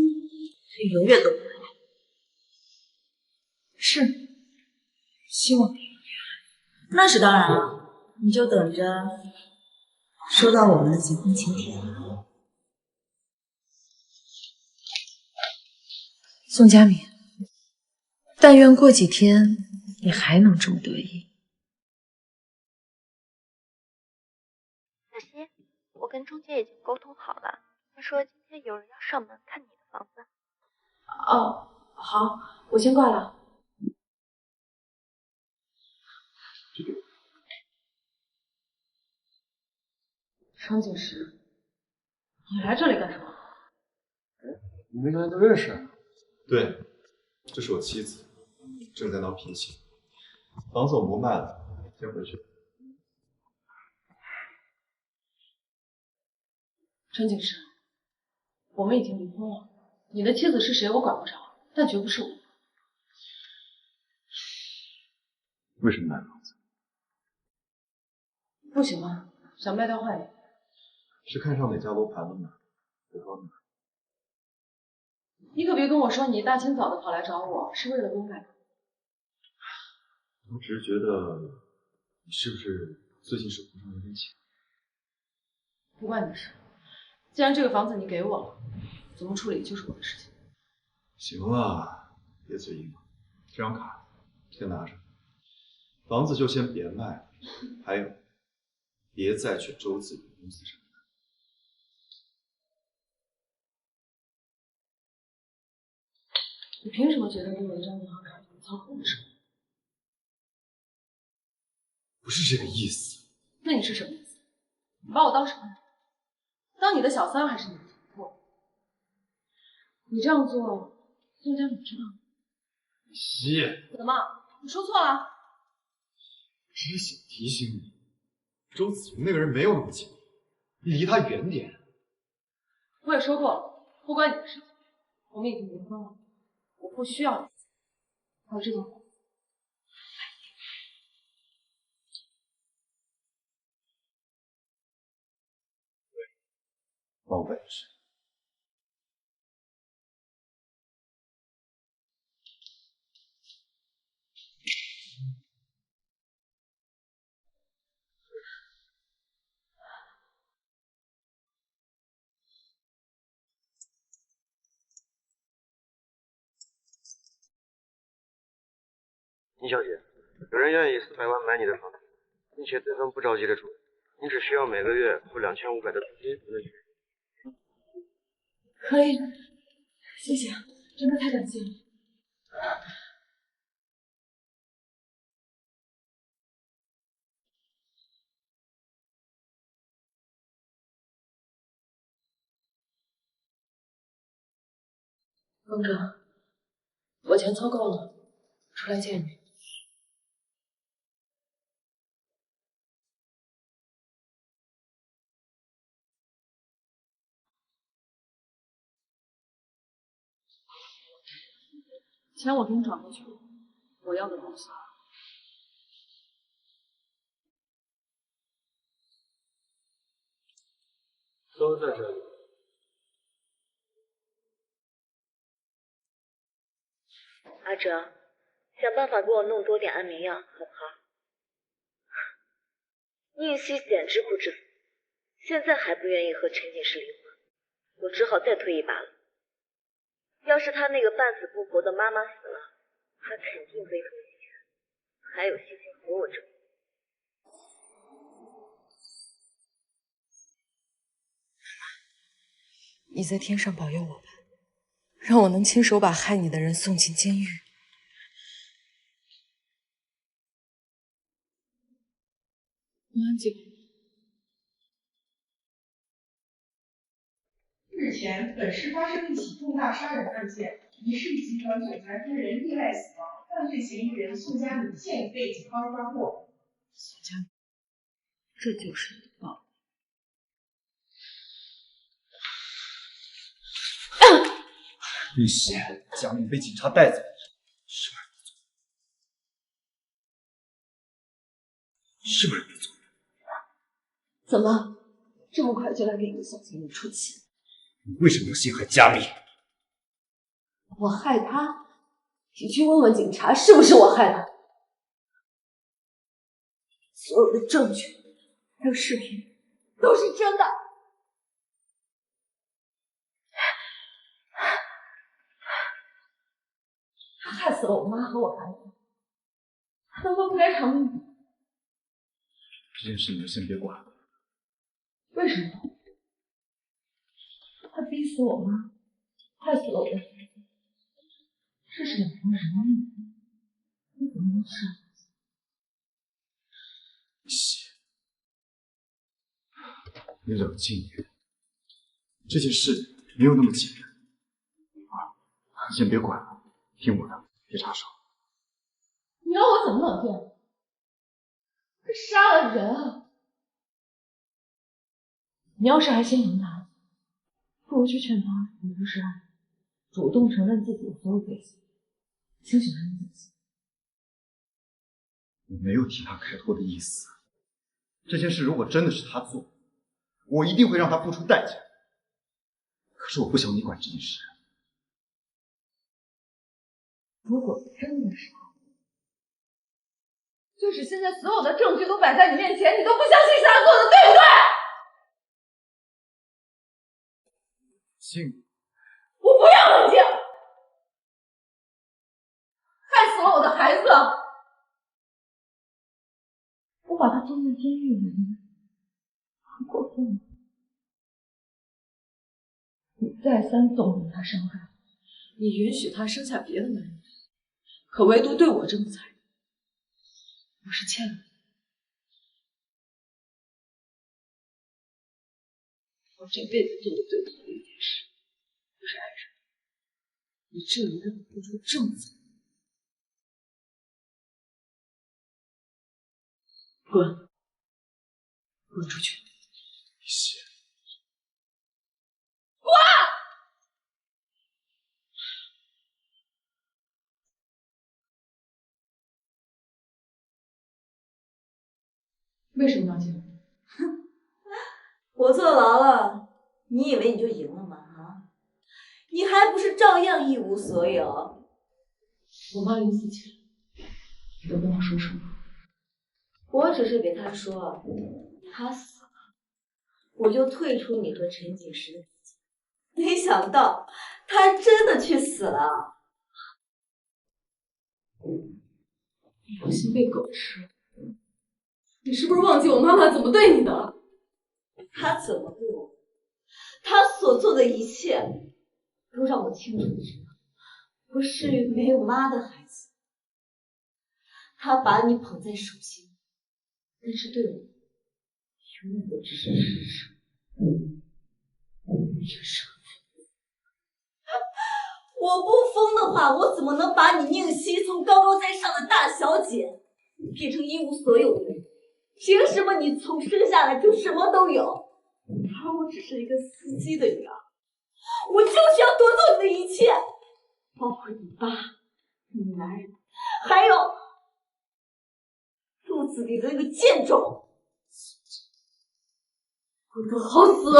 也永远都不会。是，希望你。那是当然了，你就等着收到我们的结婚请帖了。宋佳敏，但愿过几天你还能这么得意。小希，我跟中介已经沟通好了，他说今天有人要上门看你的房子。哦，好，我先挂了。程警师，你来这里干什么？你们原来都认识？对，这是我妻子，正在闹脾气。房子我不卖了，先回去。程警师，我们已经离婚了，你的妻子是谁我管不着，但绝不是我。为什么卖房子？不喜欢，想卖掉换一个。是看上哪家楼盘了吗？我帮你。你可别跟我说你一大清早的跑来找我是为了公买。我只是觉得你是不是最近手头上有点紧？不关你的事。既然这个房子你给我了，怎么处理就是我的事情。行了，别嘴硬了。这张卡先拿着，房子就先别卖了。还有，别再去周子瑜公司上班。你凭什么觉得跟文章银行卡有操控的手？不是这个意思。那你是什么意思？你把我当什么人？当你的小三还是你的情妇？你这样做，宋佳敏知道吗？李希，怎么？你说错了？只是想提醒你，周子瑜那个人没有那么亲密，你离他远点。我也说过了，不关你的事情。我们已经离婚了，我不需要你。还有这栋房子。老本事。倪小姐，有人愿意400万买你的房子，并且对方不着急的出，你只需要每个月付2500的租金就能取。可以，谢谢，真的太感谢了。峰哥，我钱凑够了，出来见你。钱我给你转过去了，我要的东西。都在这里。阿哲，想办法给我弄多点安眠药，好不好？宁熙简直不知足，现在还不愿意和陈锦时离婚，我只好再推一把了。要是他那个半死不活的妈妈死了，他肯定背负遗产，还有细心和我争。你在天上保佑我吧，让我能亲手把害你的人送进监狱。公安警。日前，本市发生一起重大杀人案件，疑似集团总裁夫人意外死亡，犯罪嫌疑人宋佳敏现已被警方抓获。宋佳敏，这就是你的报应。李希，佳敏被警察带走，是不是你做的？怎么这么快就来给你小情侣出气？你为什么要陷害佳敏？我害他？你去问问警察，是不是我害他？所有的证据还有视频都是真的。他害死了我妈和我孩子，他难道不该偿命吗？这件事你就先别管了。为什么？他逼死我妈，害死了我的孩子，这是两条人命，你怎么能杀了？你冷静一点，这件事没有那么简单。你先别管了，听我的，别插手。你让我怎么冷静？他杀了人啊！你要是还心疼他，不如去劝他以无实案，主动承认自己的所有罪行，清醒他自己。我没有替他开脱的意思。这件事如果真的是他做，我一定会让他付出代价。可是我不想你管这件事。如果真的是他，就是现在所有的证据都摆在你面前，你都不相信是他做的，对不对？静，我不要冷静，害死了我的孩子，我把他装进监狱里面，很过分吗？你再三纵容他伤害，你允许他生下别的男人，可唯独对我这么残忍，我是欠了你。我这辈子做的最错的一件事，就是爱上你，以至于让我付出这么惨。滚！滚出去！李希，滚！为什么要进来？我坐牢了，你以为你就赢了吗？啊，你还不是照样一无所有？我妈临死前，你都跟我说什么？我只是给他说，他死了，我就退出你和陈景时的婚姻。没想到他真的去死了。你不信被狗吃了？你是不是忘记我妈妈怎么对你的？他怎么对我？他所做的一切，都让我清楚的知道，我是没有妈的孩子。他把你捧在手心，但是对我，永远都只是施舍。你是我不疯的话，我怎么能把你宁熙从高高在上的大小姐，变成一无所有的人？凭什么你从生下来就什么都有，而我只是一个司机的女儿？我就是要夺走你的一切，包括你爸、你男人，还有肚子里的那个贱种。我都好死，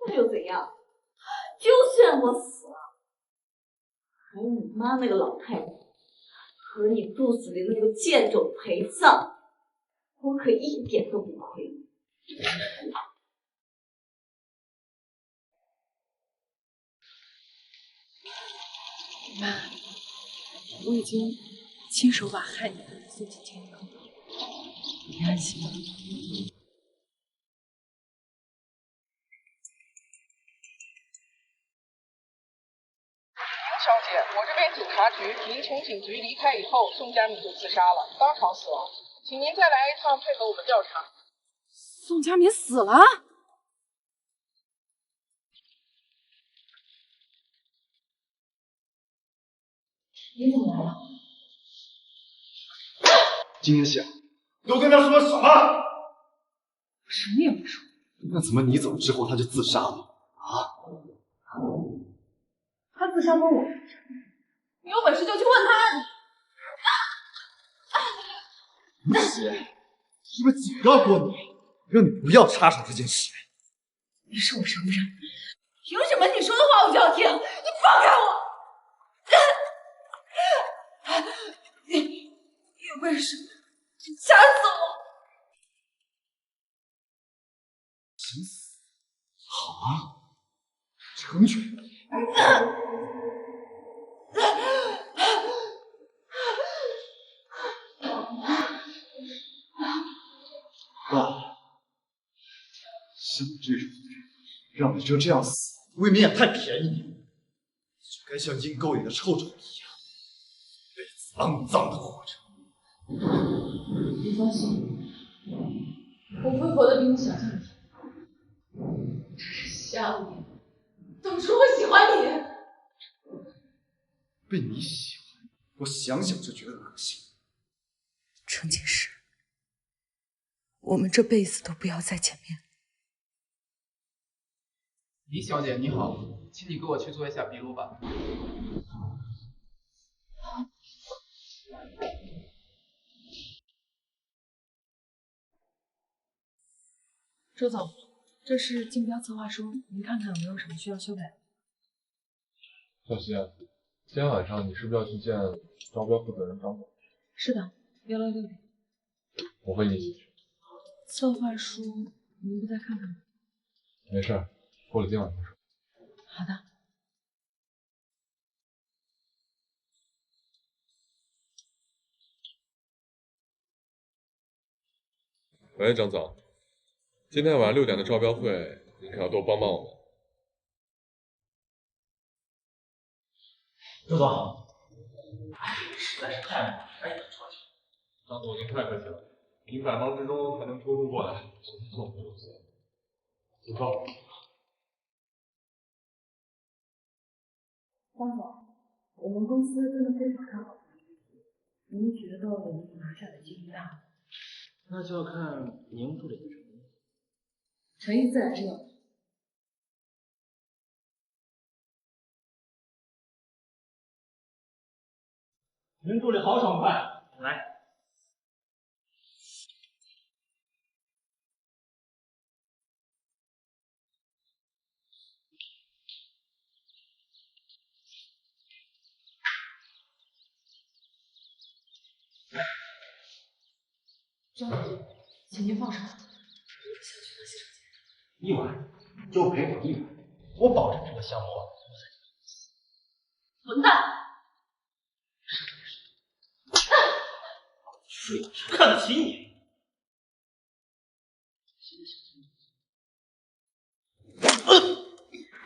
那又怎样？就算我死了，还有你妈那个老太太和你肚子里的那个贱种陪葬，我可一点都不亏。妈，我已经亲手把害你的人送进监狱了，你安心吧。小姐，我这边警察局，您从警局离开以后，宋佳敏就自杀了，当场死亡，请您再来一趟配合我们调查。宋佳敏死了？你怎么来了？金英熙，你都跟他说了什么？我什么也没说。那怎么你走之后他就自杀了？啊？他自杀关我什么事？你有本事就去问他！金英熙，是不是警告过你，让你不要插手这件事？你是我什么人？凭什么你说的话我就要听？你放开我！你有本事就掐死我！想死？好啊，成全。爸，像你这种人，让你就这样死，未免也太便宜你了。就该像阴沟里的臭虫一样，辈子肮脏的活着。你放心，我会活得比你想象的甜。只是瞎了眼，当初会喜欢你。被你喜欢，我想想就觉得恶心。程锦时，我们这辈子都不要再见面。李小姐你好，请你给我去做一下笔录吧。周总，这是竞标策划书，您看看有没有什么需要修改的。小希，今天晚上你是不是要去见招标负责人张总？是的，约了6点。我和你一起去。策划书您不再看看吗？没事，过了今晚再说。好的。喂，张总，今天晚上6点的招标会，你可要多帮帮我们。周总，实在是太忙，赶紧出去。张总，您太客气了，您百忙之中还能抽空过来，是您做的有些。请坐。张总，我们公司真的非常看好您，您觉得我们拿下的几率大吗？那就要看宁助理的诚意。诚意自然是有的。宁助理好爽快，来。张小姐，请您放手，我想去趟洗手间。1晚就赔我1晚，我保证这个项目不再混蛋！水看得起你。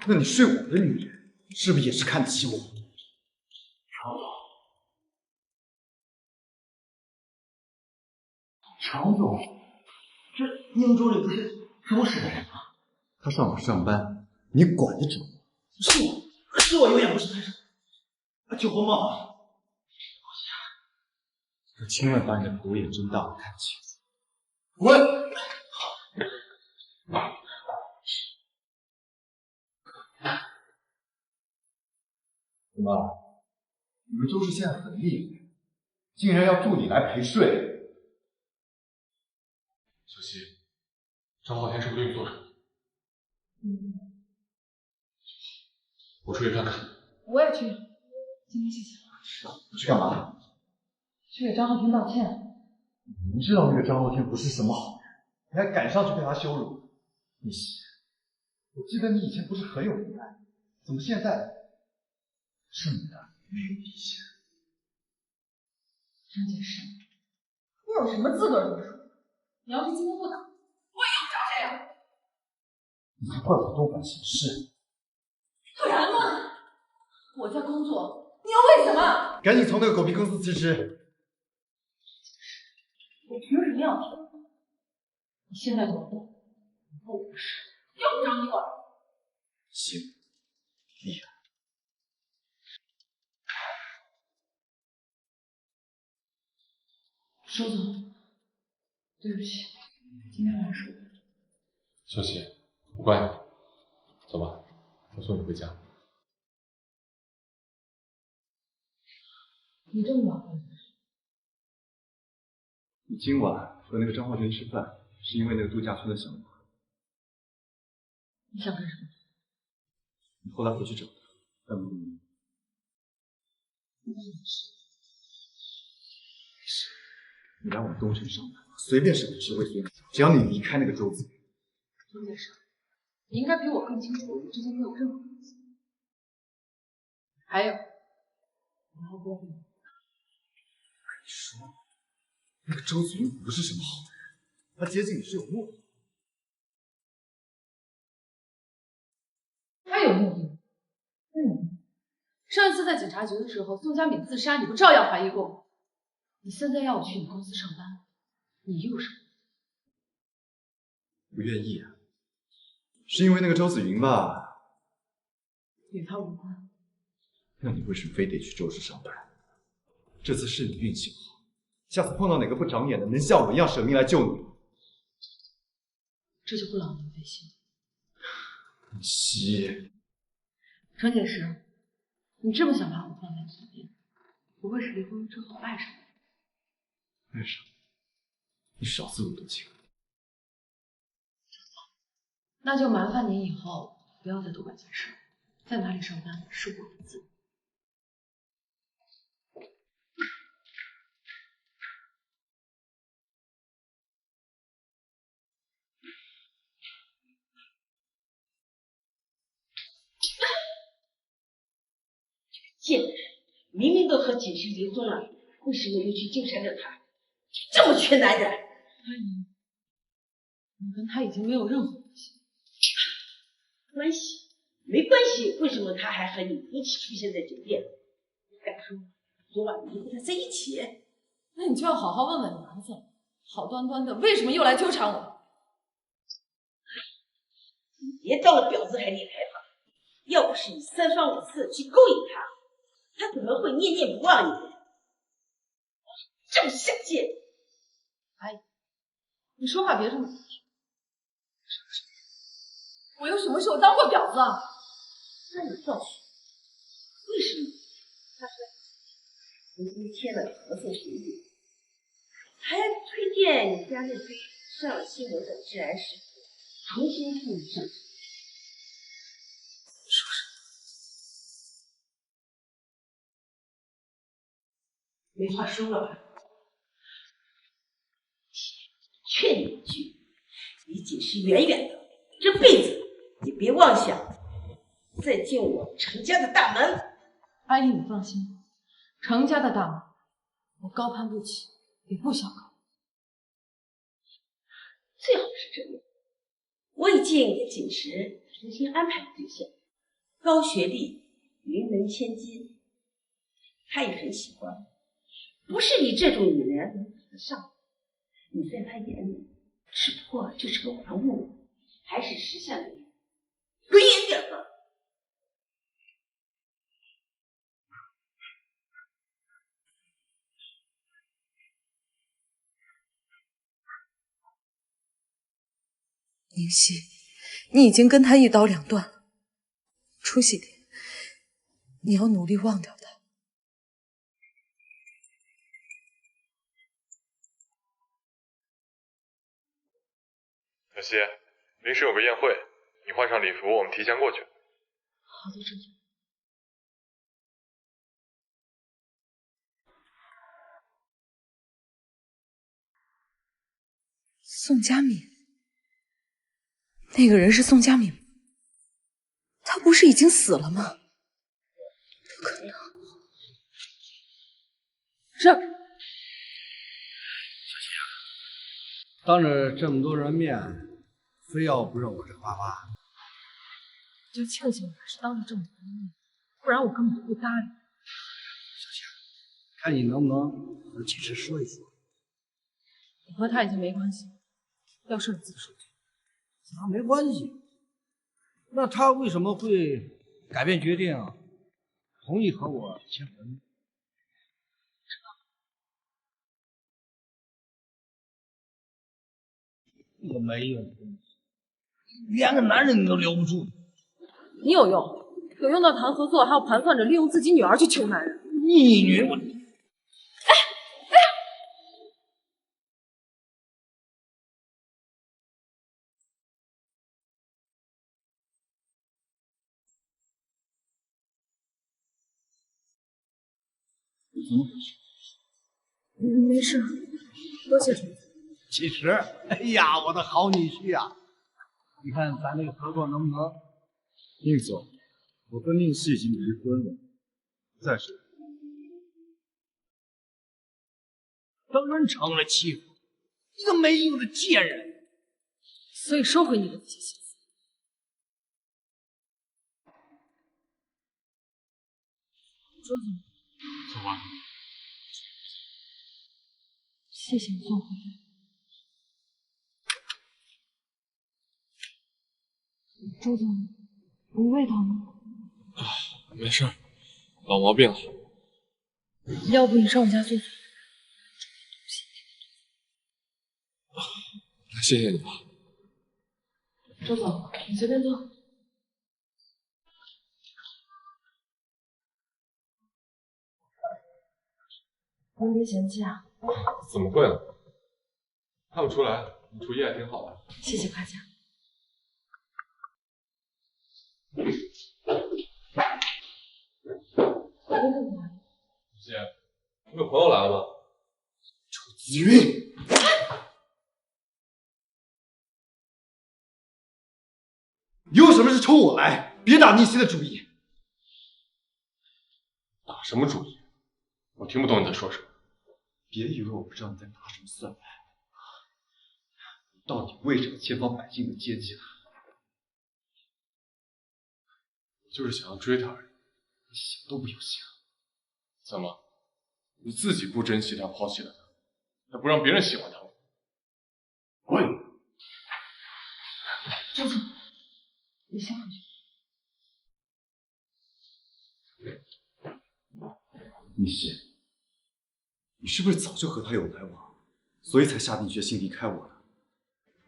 那你睡我的女人，是不是也是看得起我？常总，这宁助理不是周氏的人吗？他上哪上班，你管得着吗？是我有眼不识泰山，酒后冒犯。可千万把你的狗眼睁大了看清楚。滚！怎么？你们周氏现在很厉害，竟然要助理来陪睡？小希，张浩天是不是对你做什么？我出去看看。我也去。今天谢谢了。你去干嘛？去给张浩天道歉。明知道那个张浩天不是什么好人，你还敢上去被他羞辱？你喜，我记得你以前不是很有人爱，怎么现在这么的没有底线？张解释，你有什么资格这么说？你要是今天不打，我也用不着这样。你还怪我多管闲事？不然呢？我在工作，你又为什么？赶紧从那个狗屁公司辞职！我凭什么要听？你现在给我动，以后我的事用不着你管。行，厉害。周总，对不起，今天晚上是我的。小希，不怪你，走吧，我送你回家。你这么晚回来？你今晚和那个张浩天吃饭，是因为那个度假村的项目。你想干什么？你后来回去找他，但不你来我们东城上班，随便什么职位随便，只要你离开那个周子。周先生，你应该比我更清楚我们之间没有任何关系。还有，你还不要跟我你说，那个周子云不是什么好人，他接近你是有目的。他有目的。上一次在警察局的时候，宋佳敏自杀，你不照样怀疑过吗？你现在要我去你公司上班，你又是？不愿意啊？是因为那个周子云吧？与他无关。那你为什么非得去周氏上班？这次是你运气好，下次碰到哪个不长眼的，能像我一样舍命来救你？这就不劳您费心。西，程解石，你这么想把我放在嘴边，不会是离婚之后爱上我？爱上你少自作多情。那就麻烦您以后不要再多管闲事，在哪里上班是我的自由。贱人，明明都和景熙离婚了，为什么又去纠缠着他？这么缺男人！欢迎。我跟他已经没有任何关系。关系？没关系，为什么他还和你一起出现在酒店？你敢说昨晚你和他在一起？那你就要好好问问你儿子，好端端的为什么又来纠缠我？你别当了婊子还脸开放，要不是你三番五次去勾引他，他怎么会念念不忘你？这么下贱！阿姨，你说话别这么大声。我又什么时候当过婊子啊？那你告诉我，为什么他说重新签了合作协议，还推荐你家那堆上了新闻的治安师傅重新复议上场？说什么？没话说了吧？劝你一句，离锦诗远远的，这辈子也别妄想再进我程家的大门。阿姨，你放心，程家的大门我高攀不起，也不想高。最好是这样，我已经给锦诗重新安排了对象，高学历，名门千金，他也很喜欢。不是你这种女人能比得上。你在他眼里只不过就是个玩物，还是识相的人，滚远点吧！宁熙，你已经跟他一刀两断了，出息点，你要努力忘掉他。可惜，临时有个宴会，你换上礼服，我们提前过去。好的，周总。宋佳敏，那个人是宋佳敏吗？他不是已经死了吗？不可能。这，当着这么多人面，非要不认我这花花，就庆幸我是当着这么多人面，不然我根本就不搭理。小倩，看你能不能和锦诗说一说。我和他已经没关系，要事你自己说去。咱没关系，那他为什么会改变决定，同意和我结婚？这个没用的东西，连个男人你都留不住。你有用，有用到谈合作，还要盘算着利用自己女儿去求男人。你女我。怎么回事？没事，多谢主子。其实，哎呀，我的好女婿呀，你看咱这个合作能不能？宁总，我跟宁熙已经离婚了，再说，当然成了欺负，你个没用的贱人！所以收回你的那些心思。周总，走吧。谢谢你送回来。周总，没味道吗？没事，老毛病了。要不你上我家坐坐。那谢谢你吧。周总，你随便坐。您别嫌弃啊。怎么会呢？看不出来，你厨艺还挺好的。谢谢夸奖。姐，你有朋友来了吗？臭紫云！你有什么事冲我来，别打逆熙的主意。打什么主意？我听不懂你在说什么。别以为我不知道你在打什么算盘。到底为什么千方百计的接近他？就是想要追她而已。你想都不用想。怎么，你自己不珍惜她，抛弃了她，还不让别人喜欢她吗？滚！周总，你先回去。宁熙，你是不是早就和他有来往，所以才下定决心离开我的？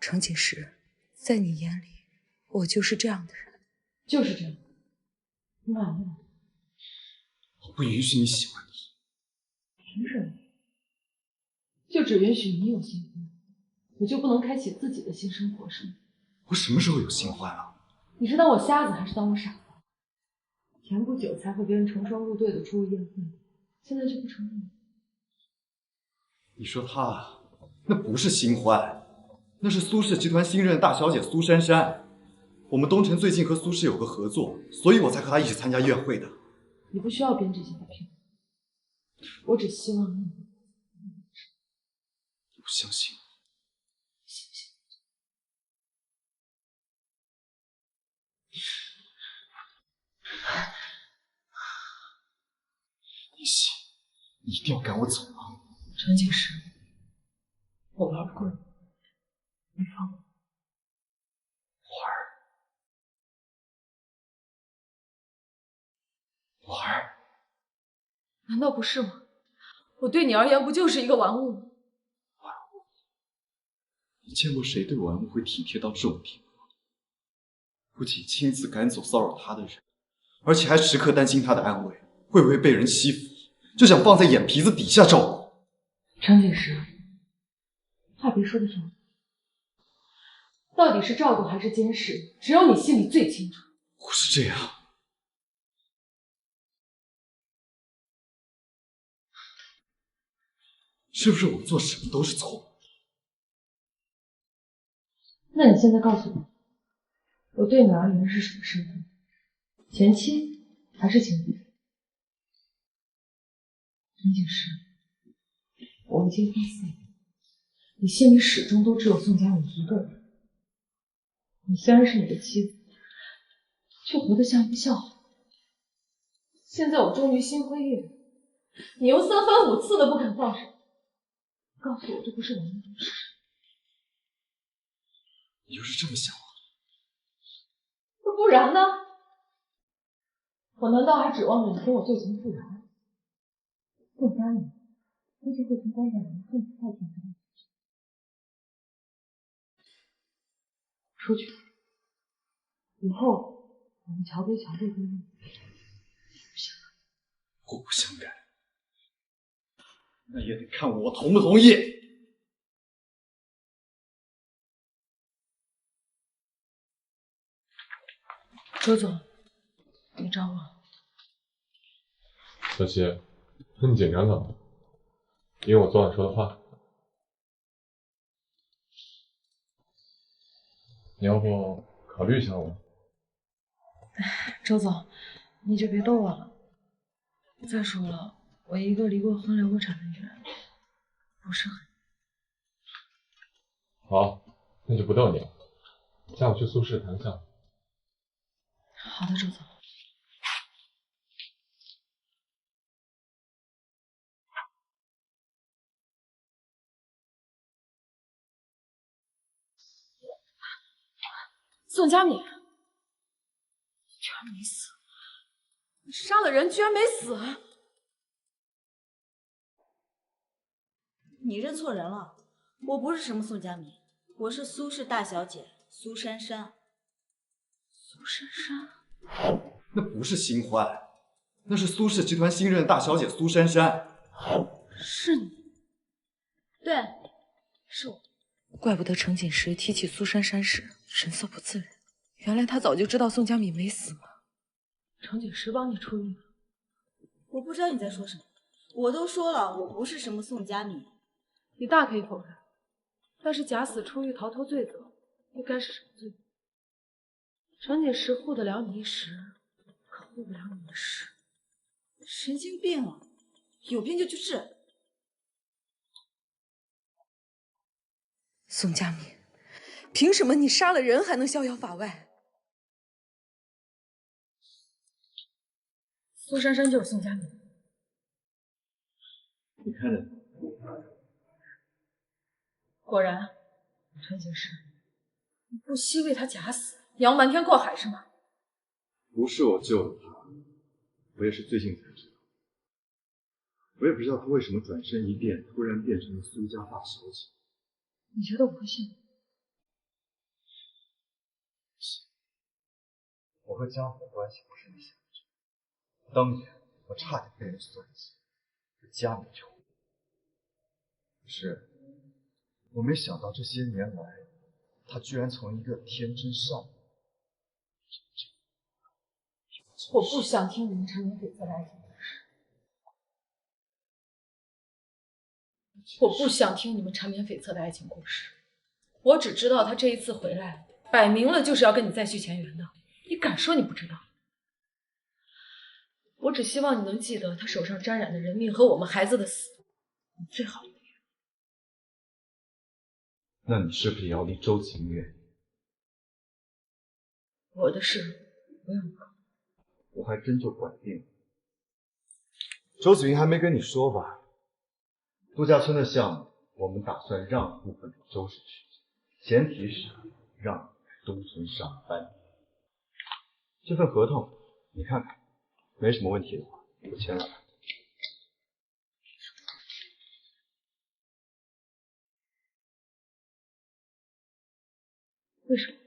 程锦时，在你眼里，我就是这样的人。就是这样。你晚了。我不允许你喜欢他。凭什么？就只允许你有新欢，我就不能开启自己的新生活是吗？我什么时候有新欢了？你是当我瞎子还是当我傻子？前不久才和别人成双入对的出入宴会，现在就不承认了。你说他那不是新欢，那是苏氏集团新任大小姐苏珊珊。我们东城最近和苏氏有个合作，所以我才和她一起参加宴会的。你不需要编这些骗，我只希望你不相信。宁熙，你一定要赶我走吗？程锦时，我玩不过你，你放我。婉儿，难道不是吗？我对你而言不就是一个玩物吗？你见过谁对玩物会体贴到这种地步？不仅亲自赶走骚扰他的人，而且还时刻担心他的安危，会不会被人欺负，就想放在眼皮子底下照顾。程锦时，话别说的这么多，到底是照顾还是监视，只有你心里最清楚。不是这样。是不是我做什么都是错的？那你现在告诉我，我对你而言是什么身份？前妻还是情敌？陈景时，我们结婚4年，你心里始终都只有宋佳敏一个人。你虽然是你的妻子，却活得像一个笑话。现在我终于心灰意冷，你又3番5次的不肯放手。告诉我这不是玩物是什么？你就是这么想我的？不然呢？我难道还指望着你跟我旧情复燃？宋佳敏估计会从关家人更快点的。出去，以后我们桥对桥对闺蜜。互不相干。那也得看我同不同意。周总，你找我？小希，你紧张什么？因为我昨晚说的话。你要不考虑一下我？周总，你就别逗我了。再说了，我一个离过婚、流过产的女人，不是很……好，那就不逗你了。下午去苏氏谈个项目。好的，周总。宋佳敏，居然没死！你杀了人，居然没死！你认错人了，我不是什么宋佳敏，我是苏氏大小姐苏珊珊。苏珊珊？那不是新欢，那是苏氏集团新任大小姐苏珊珊。是你？对，是我。怪不得程锦时提起苏珊珊时神色不自然，原来他早就知道宋佳敏没死吗？程锦时帮你出狱了？我不知道你在说什么。我都说了，我不是什么宋佳敏。你大可以否认，但是假死出狱逃脱罪责，又该是什么罪？程锦时护得了你一时，可护不了你一世。神经病啊！有病就去治。宋佳敏，凭什么你杀了人还能逍遥法外？苏珊珊就是宋佳敏。你看着，果然，陈警视，你不惜为他假死，你要瞒天过海是吗？不是我救了他，我也是最近才知道。我也不知道他为什么转身一变，突然变成了苏家大小姐。你觉得我会信吗？我和江湖的关系不是你想的这样。当年我差点被人算计，和佳敏求婚。可是我没想到这些年来，他居然从一个天真少女。我不想听你们缠绵悱恻的爱情故事。我不想听你们缠绵悱恻的爱情故事。我只知道他这一次回来，摆明了就是要跟你再续前缘的。你敢说你不知道？我只希望你能记得他手上沾染的人命和我们孩子的死。你最好的女人。那你是不是也要离周晴远？我的事不用管。我还真就管定了。周子云还没跟你说吧？度假村的项目，我们打算让一部分给周氏去，前提是让你来东村上班。这份合同你看看，没什么问题的话，我签了。为什么？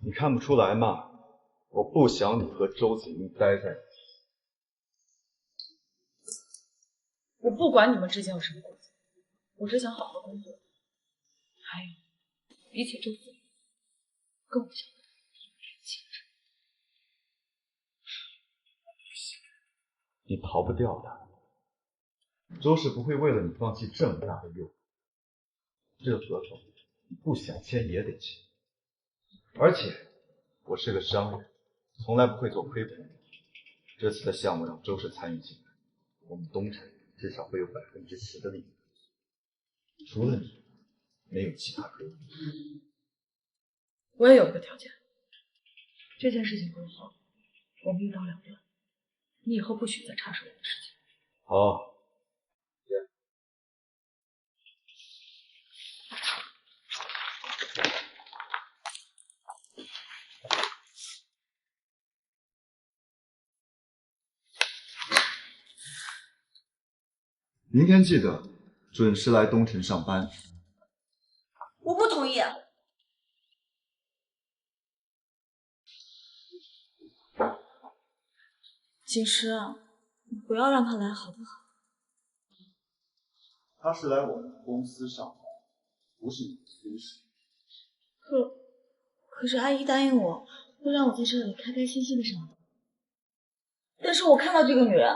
你看不出来吗？我不想你和周子云待在一起。我不管你们之间有什么过节，我只想好好工作。还有，比起周子云，更不想跟你亲近。你逃不掉的。周氏不会为了你放弃这么大的诱惑。这个合同你不想签也得签。而且我是个商人，从来不会做亏本。这次的项目让周氏参与进来，我们东城至少会有10%的利润。除了你，没有其他客户。我也有一个条件，这件事情过后，我们一刀两断。你以后不许再插手我的事情。好。明天记得准时来东城上班。我不同意。警视，你不要让他来好不好？他是来我们公司上班，不是你的苏氏。可是阿姨答应我，会让我在这里开开心心的上班。但是我看到这个女人，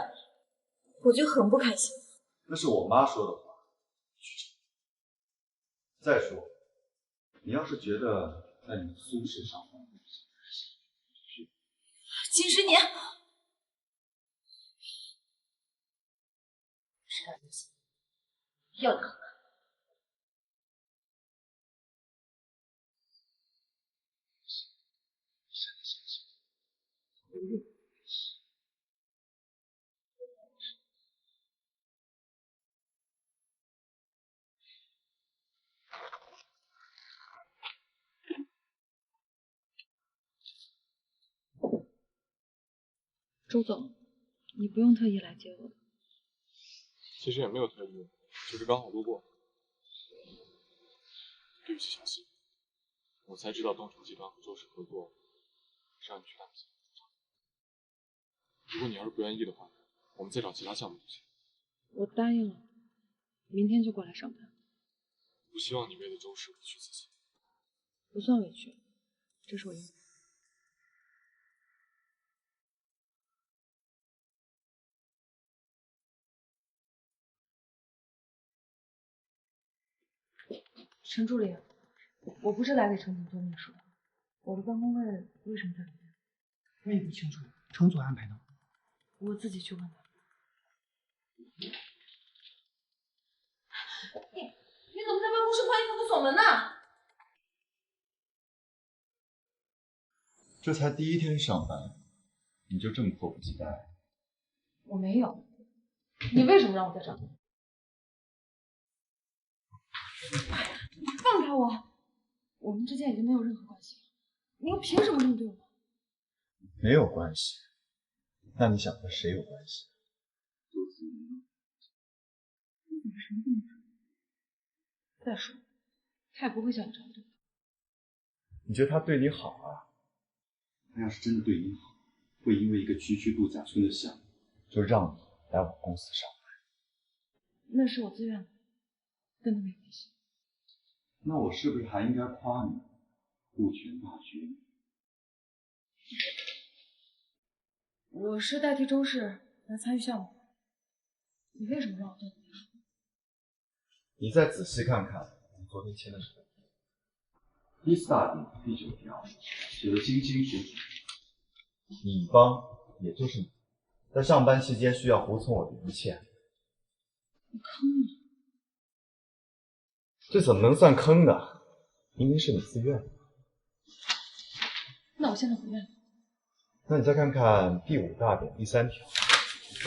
我就很不开心。那是我妈说的话。再说，你要是觉得在你苏氏上班，警视你，吃点东西，要你好看。周总，你不用特意来接我的。其实也没有特意，就是刚好路过。对不起，小新。我才知道东城集团和周氏合作，让你去干些。如果你要是不愿意的话，我们再找其他项目就行。我答应了，明天就过来上班。不希望你为了周氏委屈自己。不算委屈，这是我应该。陈助理，我不是来给程总做秘书的，我的办公位为什么在里面？我也不清楚，程总安排的。我自己去问他。你怎么在办公室换衣服不锁门呢？这才第一天上班，你就这么迫不及待？我没有。你为什么让我在这儿？放开我！我们之间已经没有任何关系了，你又凭什么这么对我？没有关系。那你想和谁有关系？再说，他也不会像你这样对我。你觉得他对你好啊？他要是真的对你好，会因为一个区区度假村的项目，就让你来我公司上班？那是我自愿的，跟他没关系。那我是不是还应该夸你顾全大局？我是代替周氏来参与项目，你为什么让我做这件事？你再仔细看看你昨天签的是第4大饼第9条，写的清清楚楚。乙方也就是你，在上班期间需要服从我的一切。你坑我！这怎么能算坑呢？明明是你自愿的。那我现在不愿意。那你再看看第5大点第3条，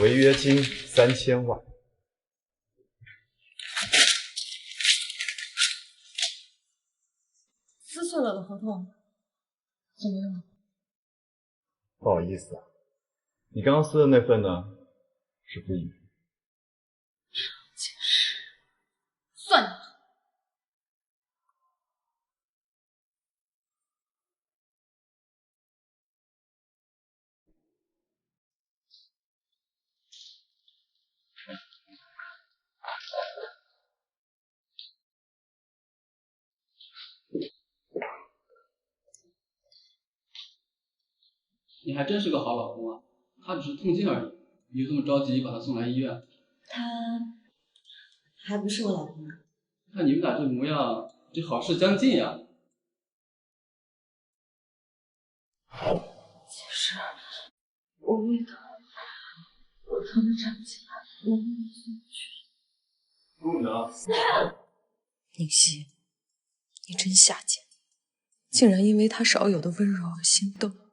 违约金3000万。撕碎了的合同怎么样？不好意思啊，你刚刚撕的那份呢，是不允。解释，算你狠。你还真是个好老公啊！他只是痛经而已，你就这么着急把他送来医院？他还不是我老公呢。看你们俩这模样，这好事将近呀！其实我为他，我疼得站不起来，我没有进去。不能。宁熙，你真下贱，竟然因为他少有的温柔而心动。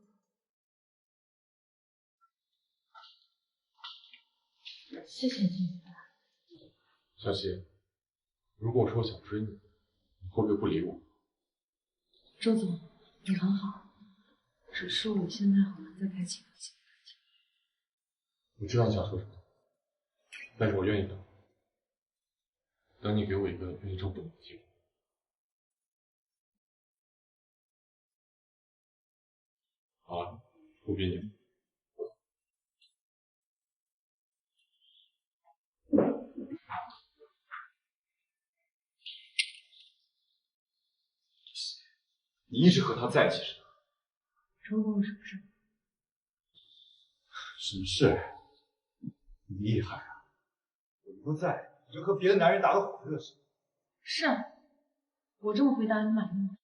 谢谢你。小希，如果我说我想追你，你会不会不理我？周总，你很好，只是我现在很难再开启新感情。我知道你想说什么，但是我愿意等你给我一个愿意这么懂我的机会。好了，不逼你。你一直和他在一起是吧？周总有什么事？什么事？你厉害啊！我不在，你就和别的男人打得火热似的。是啊，我这么回答你满意吗？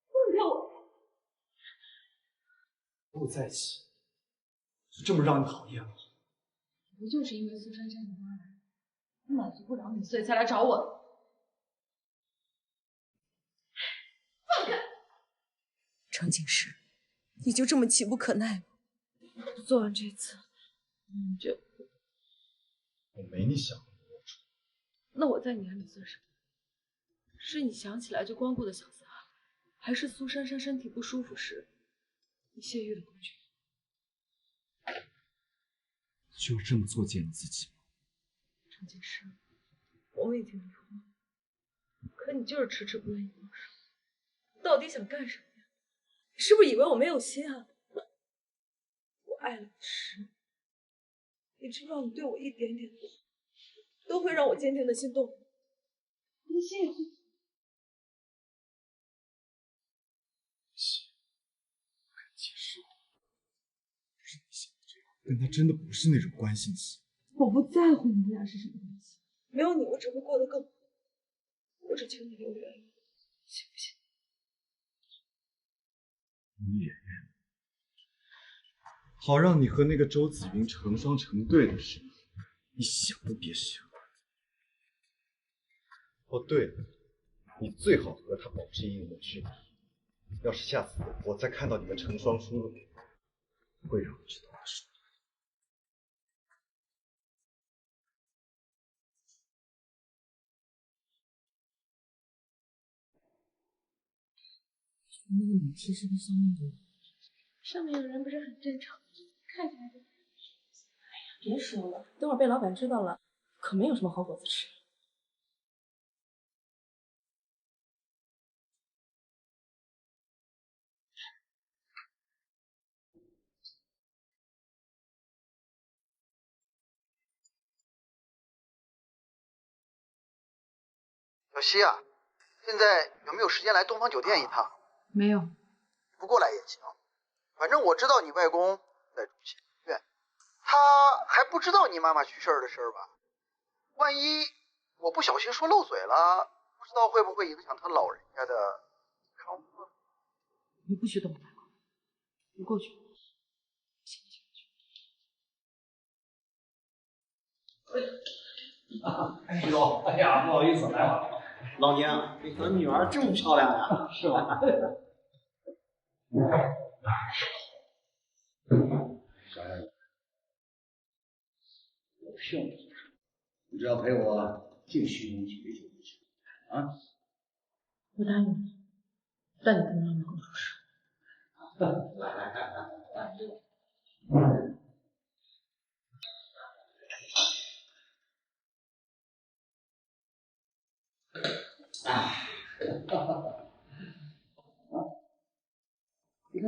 放开我！和我在一起，就这么让你讨厌吗？不就是因为苏珊珊你妈来，我满足不了你，所以才来找我的。放开！程锦时，你就这么急不可耐吗？做完这次，你就……我没你想的那么蠢。那我在你眼里算什么？是你想起来就光顾的小三，还是苏珊珊身体不舒服时你泄欲的工具？就这么作践你自己吗？程锦时，我们已经离婚了，可你就是迟迟不愿意放手，你到底想干什么呀？你是不是以为我没有心啊？我爱了你10年，你知道你对我一点点都会让我坚定的心动。你的心也会。我跟你解释过，不是你想的这样，跟他真的不是那种关系戏。我不在乎你们俩是什么关系，没有你我只会过得更好。我只求你留原意，行不行？你也愿，好让你和那个周子云成双成对的时候，你想都别想。哦，对了，你最好和他保持一定的距离。要是下次我再看到你们成双出对，会让我知道他说。你其实跟上面的上面的人不是很正常，看起来就……哎呀，别说了，等会儿被老板知道了，可没有什么好果子吃。小西啊，现在有没有时间来东方酒店一趟？没有。不过来也行，反正我知道你外公在住县医院，他还不知道你妈妈去世的事吧？万一我不小心说漏嘴了，不知道会不会影响他老人家的康复？你不许动我外公，你过去。哎呦，哎呀，不好意思，来晚了。老娘，你和女儿这么漂亮呀？是吗？小燕子，我劝你，你只要陪我进徐东几杯酒就行啊。我答应你，但你不能让外公出事。你看，来，这里。你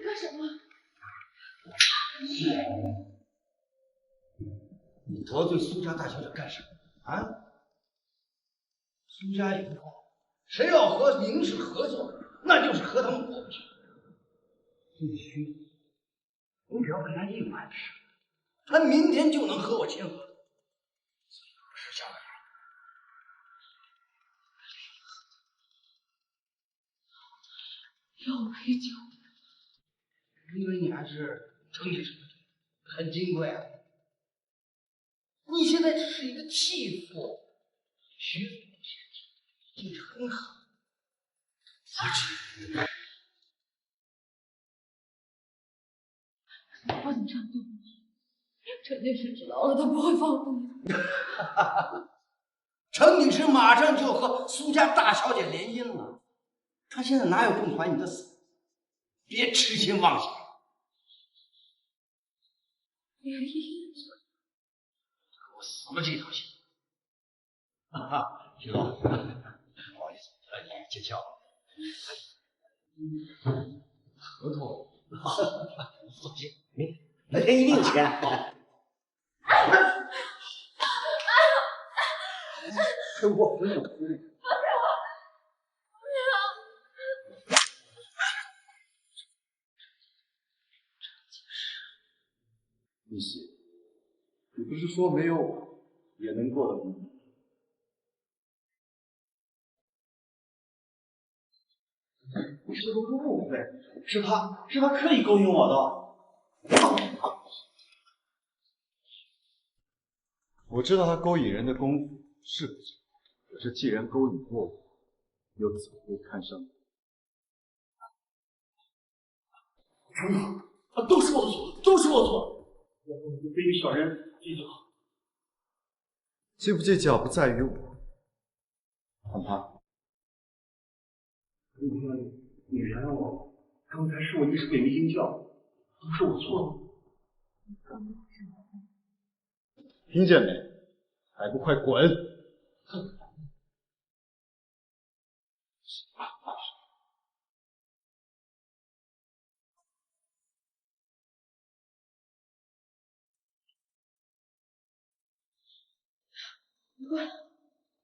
干什么？你得罪苏家大小姐干什么啊？苏家以后，谁要和明氏合作，那就是和他们过不去。必须，你只要跟他一完事，他明天就能和我签合同。是这样的。又没酒，因为你还是成年人，很金贵啊。你现在只是一个弃妇，徐总先生已经很好，而且你不能这样对我。陈女士知道了，她不会放过你的。程女士马上就和苏家大小姐联姻了，她现在哪有空管你的死？别痴心妄想。联姻？我死了这条心。哈哈，徐总，不好意思，你见笑了。合同，放心，明天一定签。跟我分手，你喜，你不是说没有我也能过得很好？你是不是误会？是他刻意勾引我的。我知道他勾引人的功夫是不错，可是既然勾引过我，又怎会看上你？程总，都是我的错，都是我的错。我非与小人计较。计不计较不在于我，看他。如果你原谅我，刚才是我一时鬼迷心窍，都是我错了。听见没？还不快滚！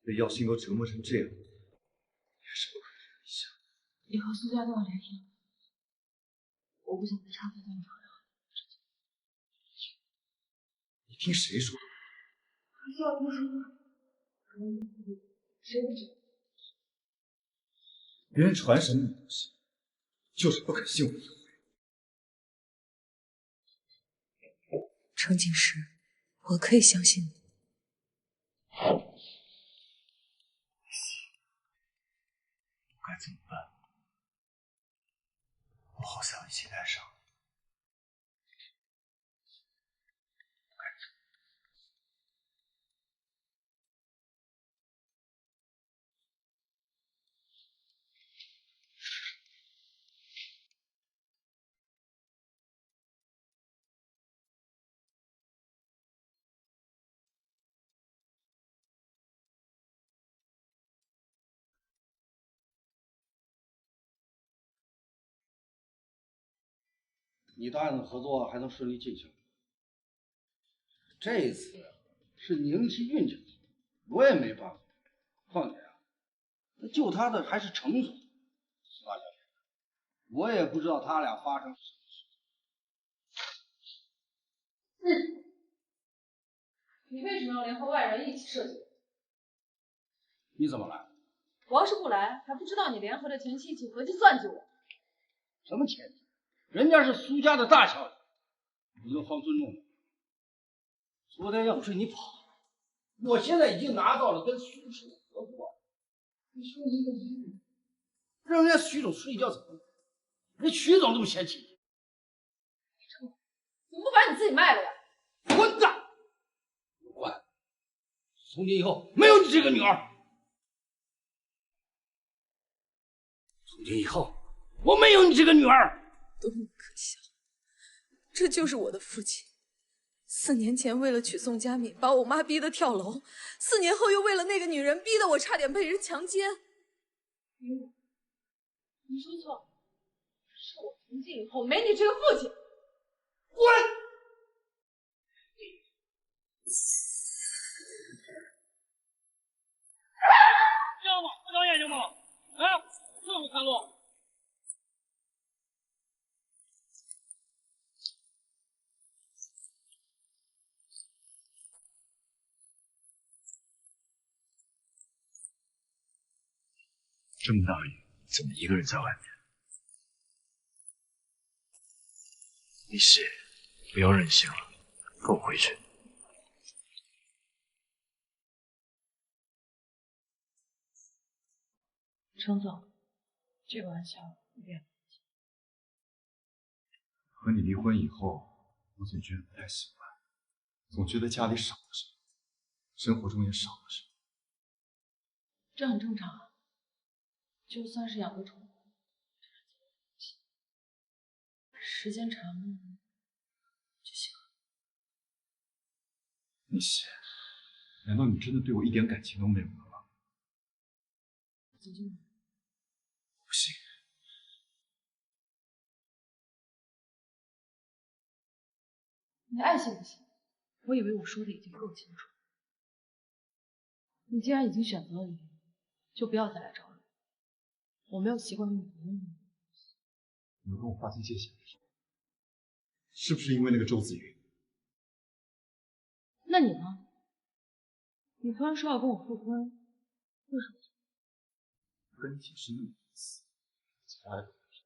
被药心都折磨成这样，你还是不肯忍一下。你和苏家都要联姻，我不想再插嘴到你和任何人之间。你听谁说的？小医生，谁不知道？别人传什么你都信，就是不肯信我一回。程锦时，我可以相信你。该怎么办？我好想一起爱上你。你的案子合作还能顺利进行。这次是宁琪运气好，我也没办法。况且啊，救他的还是程总。马小姐，我也不知道他俩发生什么事。你为什么要联合外人一起设计？你怎么来？我要是不来，还不知道你联合着前妻一起合计算计我。什么前妻？人家是苏家的大小姐，你要放尊重点。昨天要不是你跑，我现在已经拿到了跟苏氏的合作。你说一个女人让人家徐总睡一觉怎么了？人徐总都不嫌弃你，怎么不把你自己卖了呀？混蛋！有关，从今以后没有你这个女儿。从今以后我没有你这个女儿。多么可笑！这就是我的父亲。4年前为了娶宋佳敏，把我妈逼得跳楼；4年后又为了那个女人，逼得我差点被人强奸。你说错了，是我从今以后没你这个父亲。滚！这样吗？不长眼睛吗？啊，这么看路？这么大雨，怎么一个人在外面？李希，不要任性了，跟我回去。程总，这个玩笑有点。和你离婚以后，我总觉得不太习惯，总觉得家里少了什么，生活中也少了什么。这很正常啊。就算是养个宠物，时间长了就行了。丽希，难道你真的对我一点感情都没有了吗？走进来。不行。你爱信不信？我以为我说的已经够清楚。你既然已经选择了离婚，就不要再来找我。我没有习惯用不用你。你要跟我划清界限是什么？是不是因为那个周子瑜？那你呢？你突然说要跟我复婚，为什么？跟你解释那么多次，从来都不是。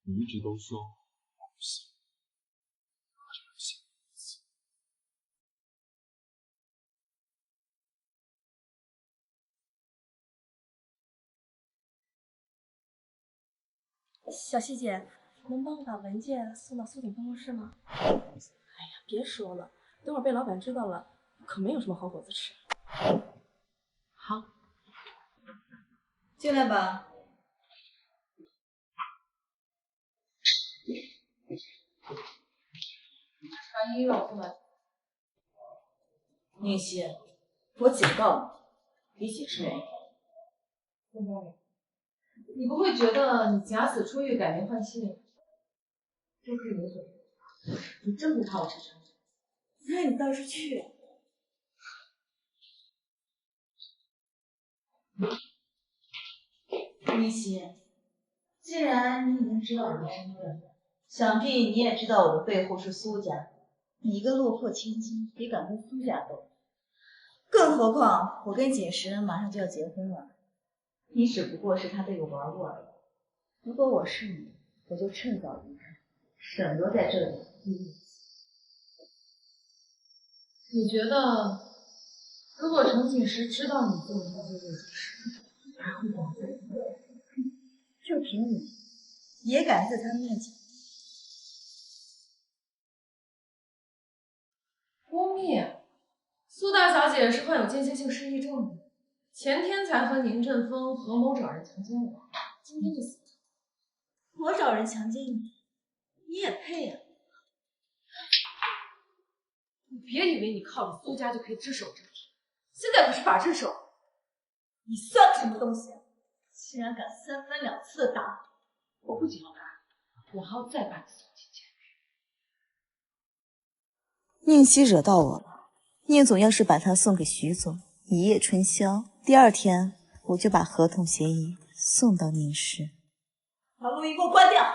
你一直都说我不行，我就不信一次。小希姐，能帮我把文件送到苏总办公室吗？哎呀，别说了，等会儿被老板知道了，可没有什么好果子吃。好，进来吧。把音乐送来。宁熙，我警告你，别解释原因。宋经理，你不会觉得你假死出狱、改名换姓就可以为所欲为？你真不怕我查查？那你倒是去。宁熙，既然你已经知道我的身份，想必你也知道我的背后是苏家。你一个落魄千金，也敢跟苏家斗？更何况我跟锦时马上就要结婚了，你只不过是他这个玩物而已。如果我是你，我就趁早离开，省得在这里低一次。你觉得，如果程锦时知道你做了这件事，还会保护你？就凭你，也敢在他面前污蔑？苏大小姐是患有间歇性失忆症的，前天才和宁振峰合谋找人强奸我，今天就死了。我找人强奸你，你也配啊？你别以为你靠着苏家就可以只手遮天，现在可是法治手。你算个什么东西？竟然敢3番2次的打我！我不仅要打你，我还要再把你送进监狱。宁熙惹到我了，宁总要是把他送给徐总，一夜春宵，第2天我就把合同协议送到宁氏。把录音给我关掉！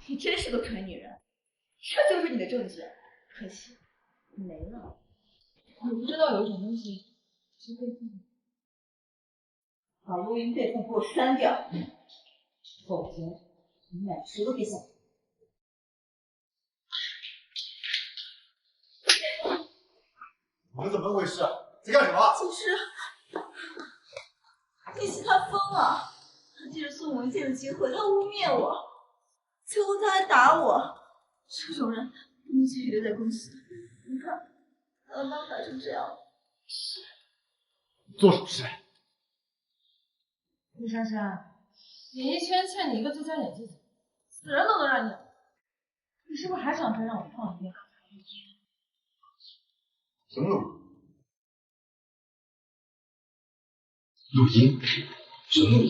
你真是个蠢女人，这就是你的证据，可惜没了。你不知道有一种东西是备份的。把录音备份给我删掉，否则你们俩谁都别想。你们怎么回事？在干什么？其实，宁熙他疯了，他借着送文件的机会，他污蔑我，最后他还打我。这种人不能继续留在公司。你看，他把我打成这样。做什么事？陆珊珊，演艺圈欠你一个最佳演技奖，死人都能让你演。你是不是还想再让我放一遍刚才的录音？什么录音？录音？什么录音？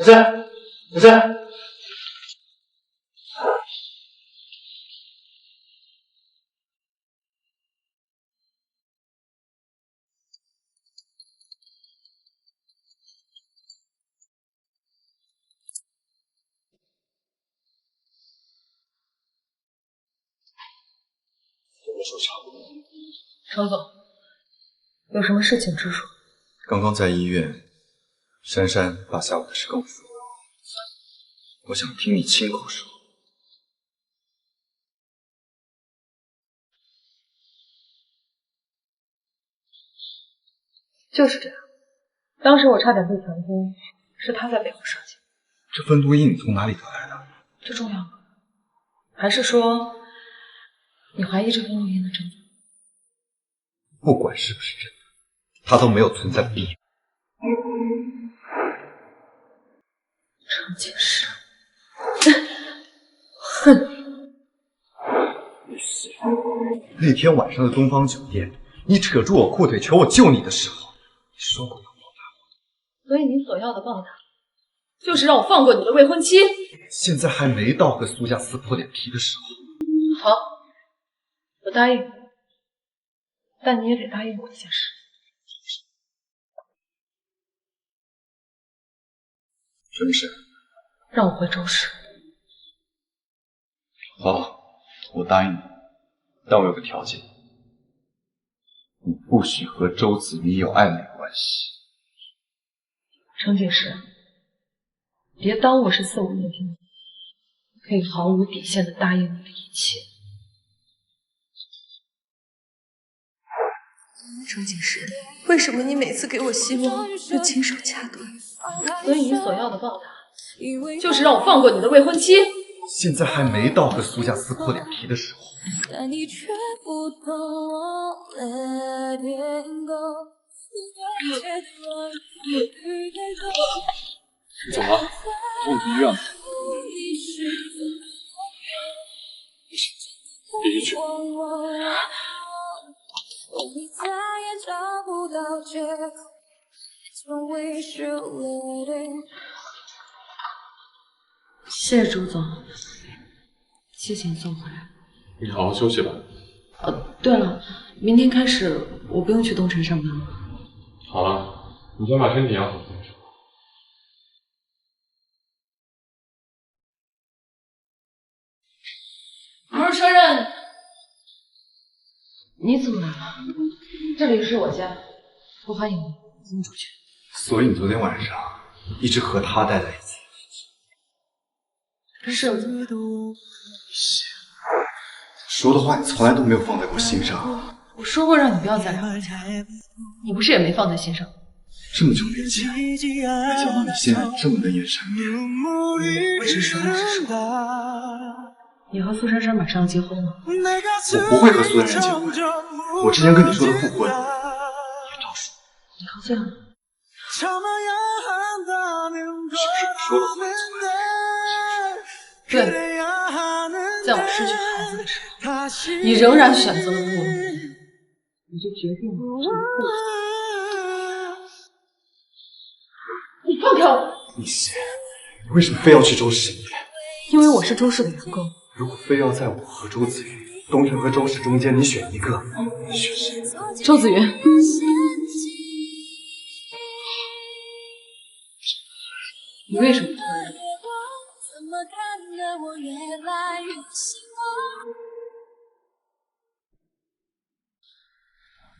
珊珊，珊珊。受伤。程总，有什么事请直说。刚刚在医院，珊珊把下午的事跟我说，我想听你亲口说。就是这样，当时我差点被强奸，是他在背后设计。这份录音你从哪里得来的？这重要吗？还是说？你怀疑这份录音的真假？不管是不是真的，它都没有存在的必要。程锦时，恨你！那天晚上的东方酒店，你扯住我裤腿求我救你的时候，你说过要报答我。所以你所要的报答，就是让我放过你的未婚妻。现在还没到和苏家撕破脸皮的时候。好。我答应你，但你也得答应我一件事。什么事？让我回周氏。好，我答应你，但我有个条件，你不许和周子瑜有暧昧关系。程锦时，别当我是4、5年前可以毫无底线的答应你的一切。程锦时，为什么你每次给我希望就亲手掐断？所以你所要的报答，就是让我放过你的未婚妻。现在还没到和苏家撕破脸皮的时候。但你却不懂我 let it go。怎么了？送去医院了？别去。你再也找不到借口。谢谢周总，谢谢你送回来。你好好休息吧。对了，明天开始我不用去东城上班了。好了，你先把身体养好再说。不是说让你怎么来了？这里是我家，不欢迎你，请出去。所以你昨天晚上一直和他待在一起。是的。说的话你从来都没有放在过心上。我说过让你不要再聊了，你不是也没放在心上？这么久没见，没想到你现在这么能言善辩。我只说了是说。你和苏珊珊马上要结婚了？我不会和苏珊珊结婚。我之前跟你说的复婚，也照说。以后这样吗？是不是说了话对，在我失去孩子的时候，你仍然选择了不吻我，你就决定了这一辈子。你放开我！你为什么非要去周氏身边？因为我是周氏的员工。如果非要在我和周子瑜、东城和周氏中间，你选一个，你选谁？周子瑜。你为什么突然这么？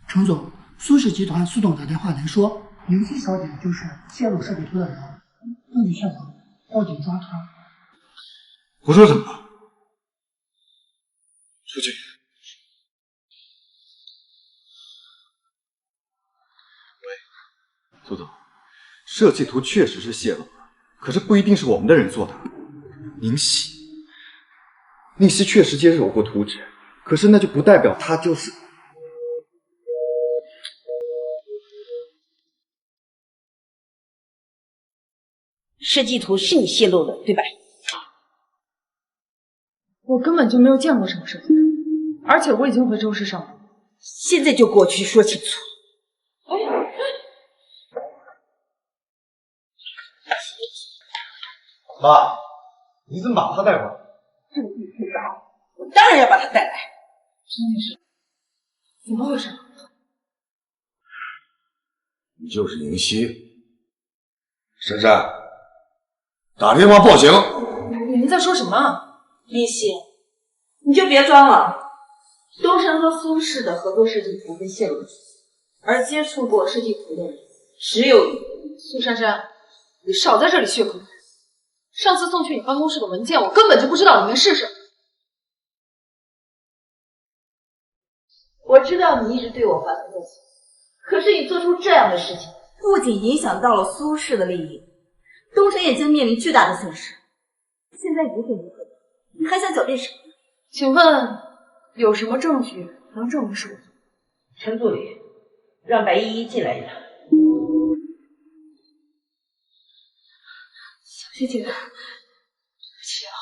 程总，苏氏集团苏董打电话来说，宁熙小姐就是泄露设计图的人，证据确凿，报警抓她。胡说什么？出去。喂，苏总，设计图确实是泄露了，可是不一定是我们的人做的。宁熙确实接手过图纸，可是那就不代表他就是。设计图是你泄露的，对吧？我根本就没有见过什么设计图，而且我已经回周氏上班。现在就给我去说清楚。妈，你怎么把他带过来？这个地太大，我当然要把他带来。真的是，怎么回事？你就是宁熙，珊珊，打电话报警。你们在说什么？林夕，你就别装了。东城和苏氏的合作设计图被泄露出去，而接触过设计图的人只有一个。苏珊珊，你少在这里血口喷人。上次送去你办公室的文件，我根本就不知道里面是什么。我知道你一直对我怀恨在心，可是你做出这样的事情，不仅影响到了苏氏的利益，东城也将面临巨大的损失。现在无可无可，你还想狡辩什么？请问有什么证据能证明是我？陈助理，让白依依进来一趟。小谢姐，对不起啊。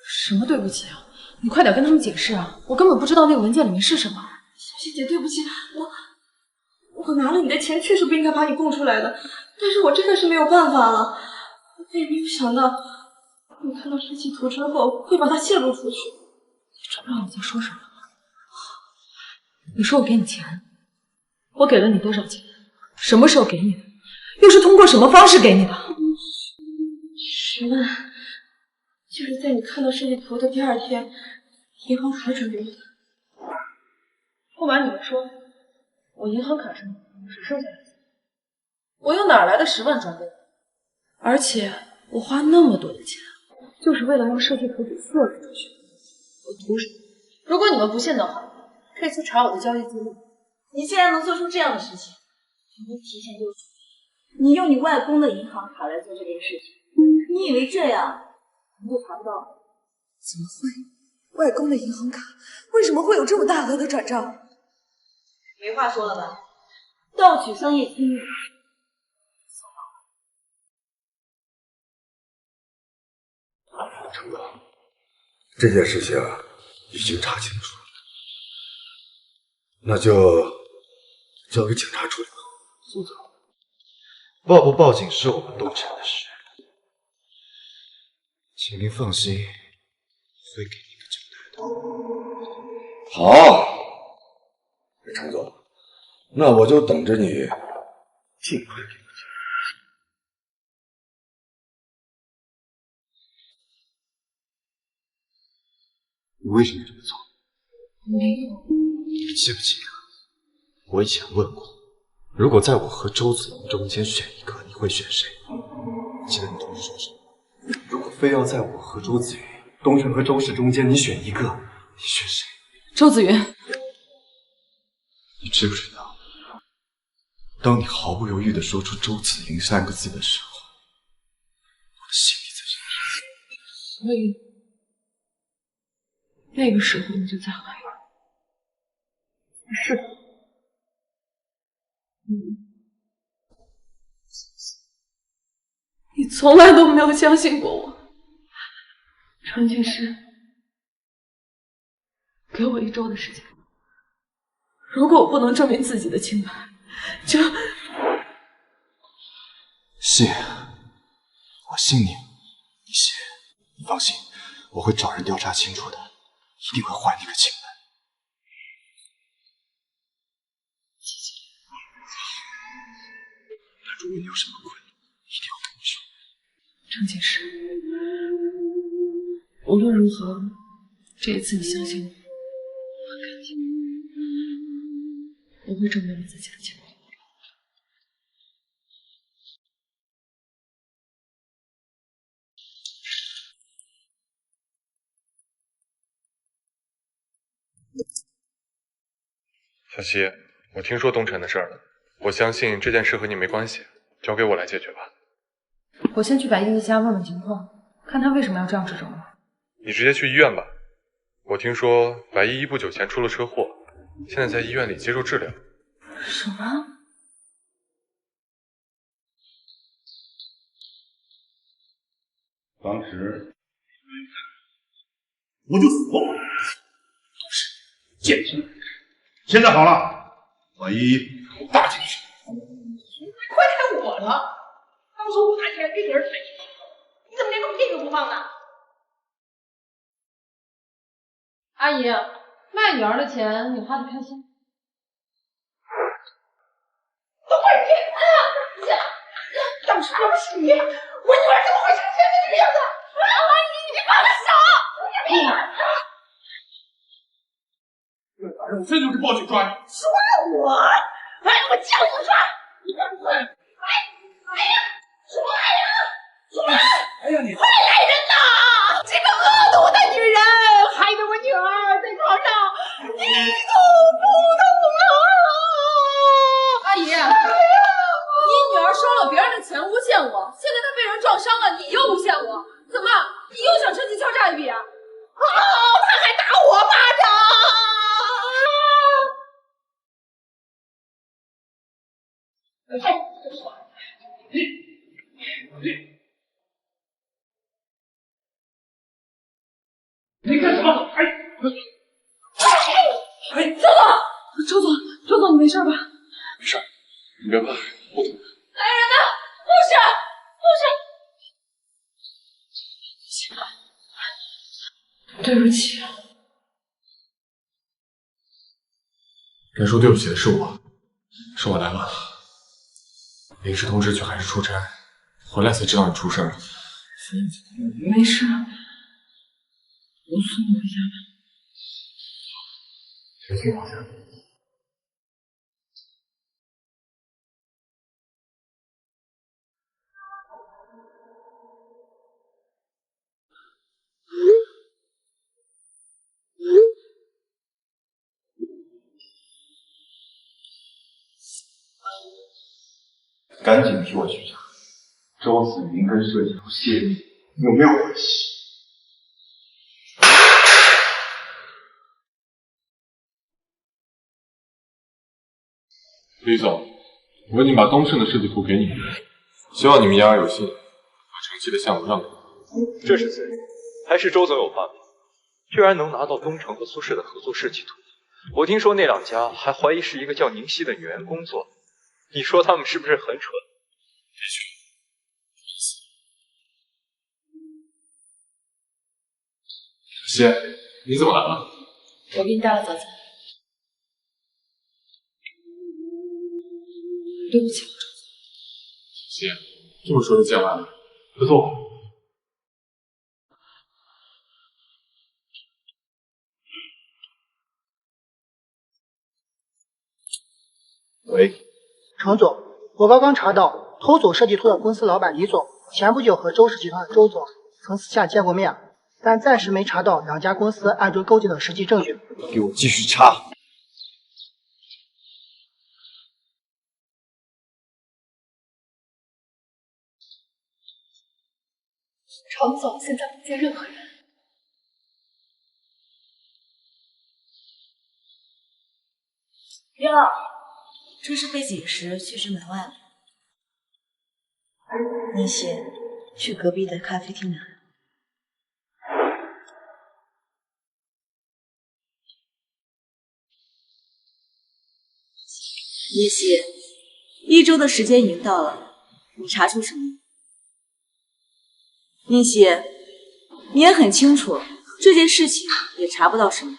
什么对不起啊？你快点跟他们解释啊！我根本不知道那个文件里面是什么。小谢姐，对不起，我拿了你的钱，确实不应该把你供出来的，但是我真的是没有办法了。我也没有想到，你看到设计图之后会把它泄露出去。你知道你在说什么吗？你说我给你钱，我给了你多少钱？什么时候给你的？又是通过什么方式给你的？10万，就是在你看到设计图的第2天，银行卡转给你的。不瞒你们说，我银行卡上只剩下2千，我又哪来的10万转给你？而且我花那么多的钱，就是为了让设计图给泄露出去。我图什么？如果你们不信的话，可以去查我的交易记录。你竟然能做出这样的事情，你提前就说你用你外公的银行卡来做这件事情，你以为这样你就查不到？怎么会？外公的银行卡为什么会有这么大额的转账？没话说了吧？盗取商业机密。程哥，这件事情已经查清楚了，那就交给警察处理吧。苏总，报不报警是我们东城的事，请您放心，会给您个交代的。好，程总，那我就等着你尽快给我交代。你为什么这么做？没有。你记不记得我以前问过，如果在我和周子瑜中间选一个，你会选谁？记得你当时说什么？如果非要在我和周子云、东城和周氏中间，你选一个，你选谁？周子云，你知不知道，当你毫不犹豫地说出周子云3个字的时候，我的心里在什么？所以那个时候你就在害怕。是的。你从来都没有相信过我。陈警视，给我1周的时间。如果我不能证明自己的清白，就信，我信你，你信，你放心，我会找人调查清楚的，一定会还你个清白。谢谢。那如果你有什么困难，一定要跟我说。陈警视，无论如何，这一次你相信我，我很感激。我会证明我自己的清白。小希，我听说东辰的事了，我相信这件事和你没关系，交给我来解决吧。我先去白依依家问问情况，看他为什么要这样指证我。你直接去医院吧。我听说白依依不久前出了车祸，现在在医院里接受治疗。什么？当时我就死过，都是贱人。现在好了，白依依给我搭进去。快看我了！当初我拿钱给你儿子买衣服，你怎么连个屁都不放呢？阿姨，卖女儿的钱你花的开心？都怪你！当时要不是你，我女儿怎么会像现在这个样子？阿姨，你别放手！你别！要打人，我现在就去报警抓你！抓我！哎，我叫你抓！你敢不敢？哎呀！什么哎呀？什么？哎呀你！快来人呐！这个恶毒的女人，害得我女儿在床上一动不动啊！阿姨，你女儿收了别人的钱诬陷我，现在她被人撞伤了，你又诬陷我，怎么？你又想趁机敲诈一笔啊？她还打我巴掌！你干什么？周总，你没事吧？没事，你别怕，我懂。来人呐！护士！对不起。该说对不起的是我，是我来晚了，临时通知去海市出差，回来才知道你出事了。没事，我送你回家吧。别去往下。赶紧替我去查周子云跟摄影师谢丽有没有关系。李总，我已经把东盛的设计图给你们，希望你们言而有信，把城西的项目让给我。这是自然，还是周总有把柄，居然能拿到东城和苏氏的合作设计图。我听说那两家还怀疑是一个叫宁熙的女员工做的，你说他们是不是很蠢？的确。小希，你怎么来了？我给你带了早餐。对不起，周总。小希，这么说就见外了，快坐。喂，程总，我刚刚查到偷走设计图的公司老板李总，前不久和周氏集团的周总曾私下见过面，但暂时没查到两家公司暗中勾结的实际证据。给我继续查。常总现在不见任何人。哟，这是被紧时拒之门外了。你先去隔壁的咖啡厅拿。叶希，1周的时间已经到了，你查出什么？叶希，你也很清楚这件事情也查不到什么，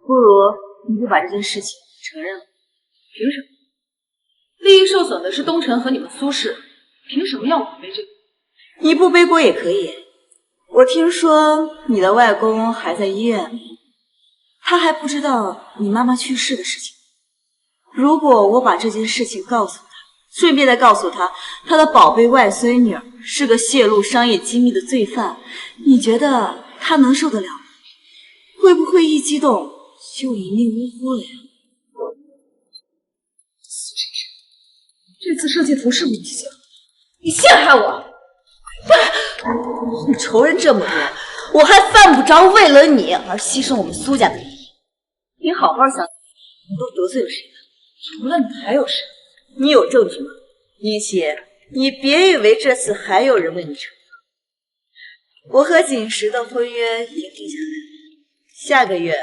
不如你就把这件事情承认了。凭什么？利益受损的是东辰和你们苏氏，凭什么要我背这个？你不背锅也可以。我听说你的外公还在医院里，他还不知道你妈妈去世的事情。如果我把这件事情告诉他，顺便再告诉他他的宝贝外孙女是个泄露商业机密的罪犯，你觉得他能受得了？会不会一激动就一命呜呼了呀？这次设计图是不是你写的？你陷害我！你仇人这么多，我还犯不着为了你而牺牲我们苏家的利益。你好好想想，你都得罪了谁了？除了你还有谁？你有证据吗？宁熙，你别以为这次还有人为你撑腰。我和锦时的婚约已经定下来了，下个月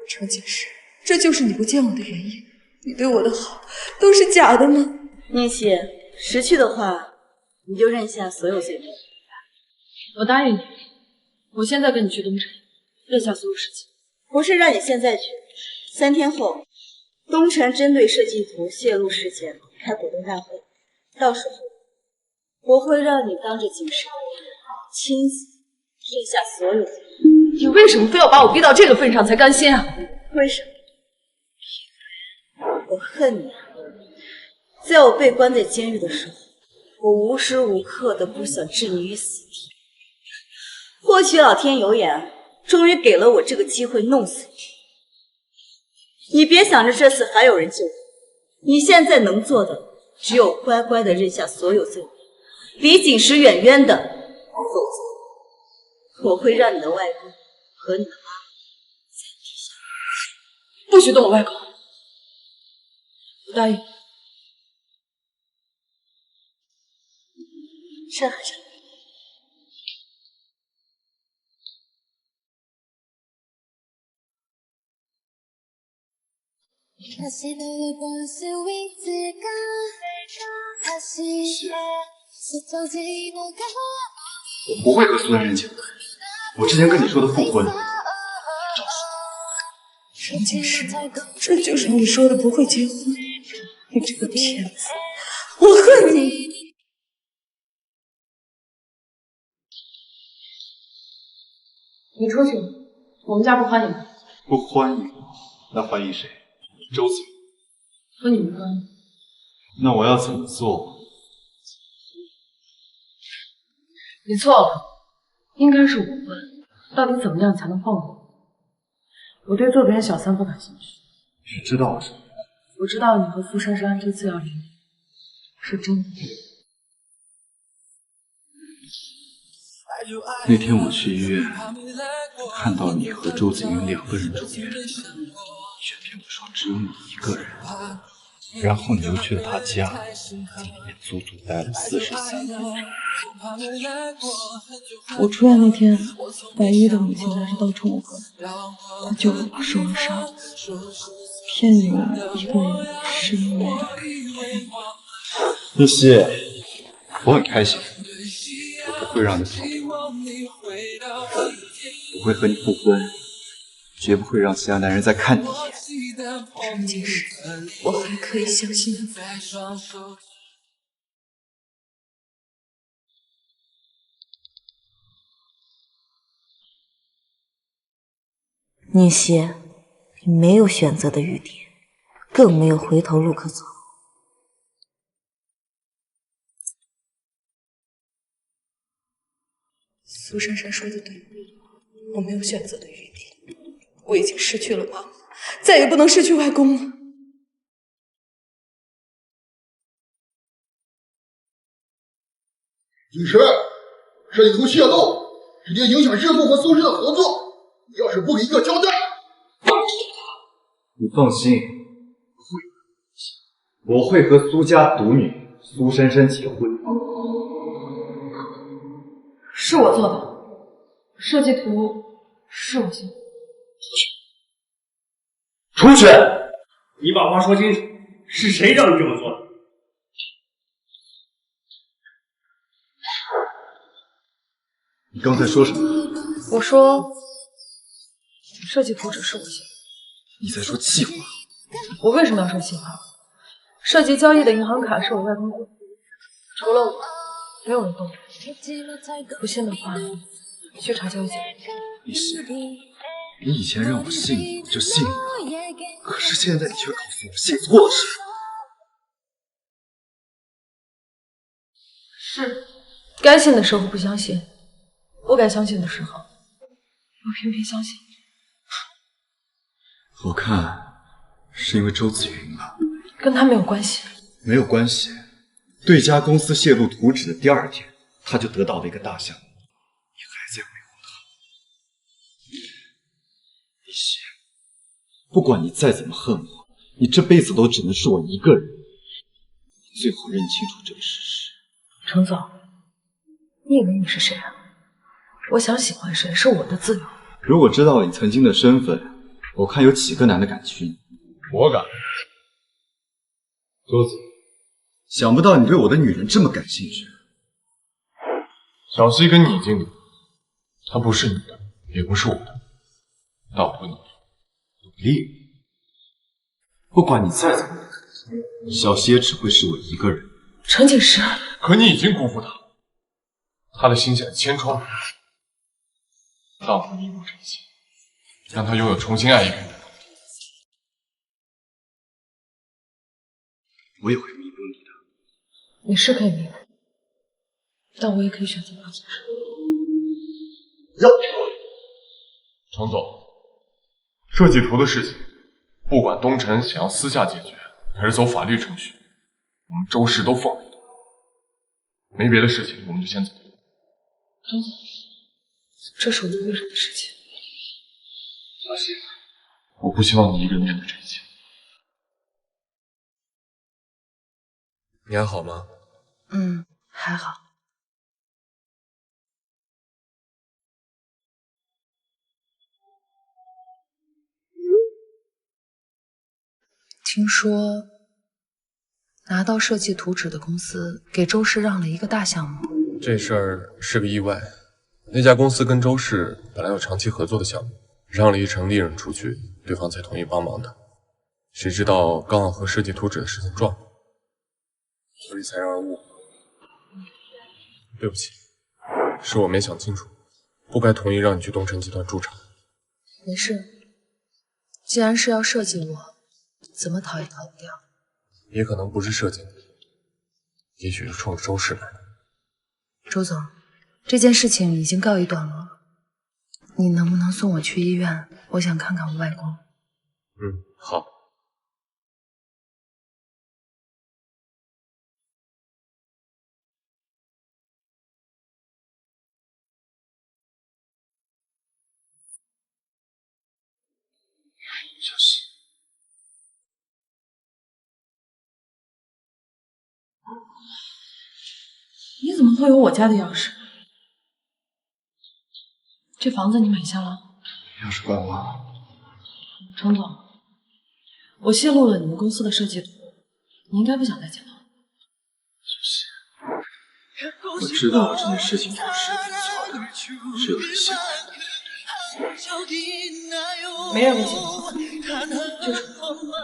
程锦时，这就是你不见我的原因？你对我的好都是假的吗？宁熙，识趣的话，你就认下所有罪名。我答应你，我现在跟你去东城，认下所有事情。不是让你现在去，3天后，东城针对设计图泄露事件开股东大会，到时候我会让你当着锦时的面亲自认下所有罪名。你为什么非要把我逼到这个份上才甘心啊？为什么？因为我恨你啊！在我被关在监狱的时候，我无时无刻的不想置你于死地。或许老天有眼，终于给了我这个机会弄死你。你别想着这次还有人救你，你现在能做的只有乖乖的认下所有罪名，离锦时远远的，否则我会让你的外公和你的妈妈在地下。不许动我外公！我答应你。这还是我不会和苏丹人结婚。我之前跟你说的复婚，程锦时，这就是你说的不会结婚？你这个骗子，我恨你！你出去，我们家不欢迎你。不欢迎，那欢迎谁？周子瑜。和你无关。那我要怎么做？你错了，应该是我问，到底怎么样才能放过我？我对做别人小三不感兴趣。你知道我什么？我知道你和傅珊珊这次要离婚，是真的。那天我去医院，看到你和周子云2个人住院，却骗我说只有你一个人。然后你又去了他家，在里面足足待了43天。我出院那天，白衣的母亲拿着刀冲我过来，她救了我，受了伤，骗你一个人是因为日曦，我很开心，我不会让你跑脱，我会和你复婚，绝不会让其他男人再看你一眼。程锦时，我还可以相信你。宁熙，你没有选择的余地，更没有回头路可走。苏珊珊说的对，我没有选择的余地，我已经失去了妈妈，再也不能失去外公了。警示！设计图泄露，直接影响日后和苏氏的合作。你要是不给一个交代，你放心，我会和苏家独女苏珊珊结婚。是我做的，设计图是我写的。出去！你把话说清楚，是谁让你这么做的？你刚才说什么？我说，设计图纸是我写的。你在说气话？我为什么要说气话？涉及交易的银行卡是我外公做的，除了我，没有人动。不信的话，去查交易记录。你信？你以前让我信你，我就信你，可是现在你却告诉我信错了事。是，该信的时候不相信，不该相信的时候，我偏偏相信。我看是因为周子云吧，跟他没有关系。没有关系。对家公司泄露图纸的第二天，他就得到了一个大项目，你还在维护他。李希，不管你再怎么恨我，你这辈子都只能是我一个人。最好认清楚这个事实。程总，你以为你是谁啊？我想喜欢谁是我的自由。如果知道了你曾经的身份，我看有几个男的敢娶你。我敢。周子，想不到你对我的女人这么感兴趣。小溪跟你经理，她不是你的，也不是我的，但我会努力。努力？不管你再怎么努力，小溪也只会是我一个人。程锦时，可你已经辜负她了，她的心现千疮百孔，但我会弥补这一切，让她拥有重新爱一个人的能力。我也会弥补你的。你是可以弥补，但我也可以选择不接受。程总，设计图的事情，不管东辰想要私下解决，还是走法律程序，我们周氏都奉陪。没别的事情，我们就先走。周总，这是我一个人的事情。小溪，我不希望你一个人面对这一切。你还好吗？还好。听说拿到设计图纸的公司给周氏让了一个大项目，这事儿是个意外。那家公司跟周氏本来有长期合作的项目，让了一成利润出去，对方才同意帮忙的。谁知道刚好和设计图纸的事情撞，所以才让人误会。对不起，是我没想清楚，不该同意让你去东辰集团驻场。没事，既然是要设计我，怎么逃也逃不掉。也可能不是设计你，也许是冲着周氏来的。周总，这件事情已经告一段落，你能不能送我去医院？我想看看我外公。好。小溪，你怎么会有我家的钥匙？这房子你买下了？钥匙怪我。程总，我泄露了你们公司的设计图，你应该不想再见到我。我知道这件事情不是你做的，是有人陷害你。没人危险我，就是我。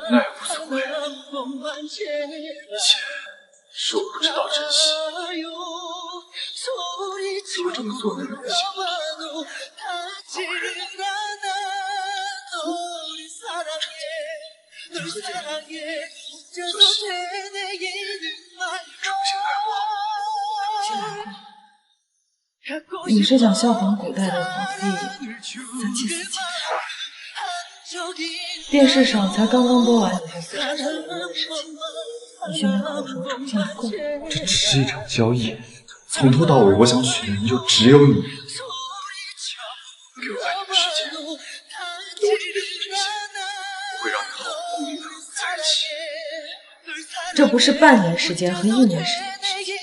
那也无所谓，一切是我不知道珍惜，是我这么做的让人心疼。和解。你是想效仿古代的皇帝三妻四妾？电视上才刚刚播完你和苏珊珊离婚的事情，你现在和我说重新来过？这只是一场交易，从头到尾我想娶的人就只有你。给我半年的时间，有你的这些，我会让你毫无顾虑的和我在一起。这不是半年时间和1年时间的事情，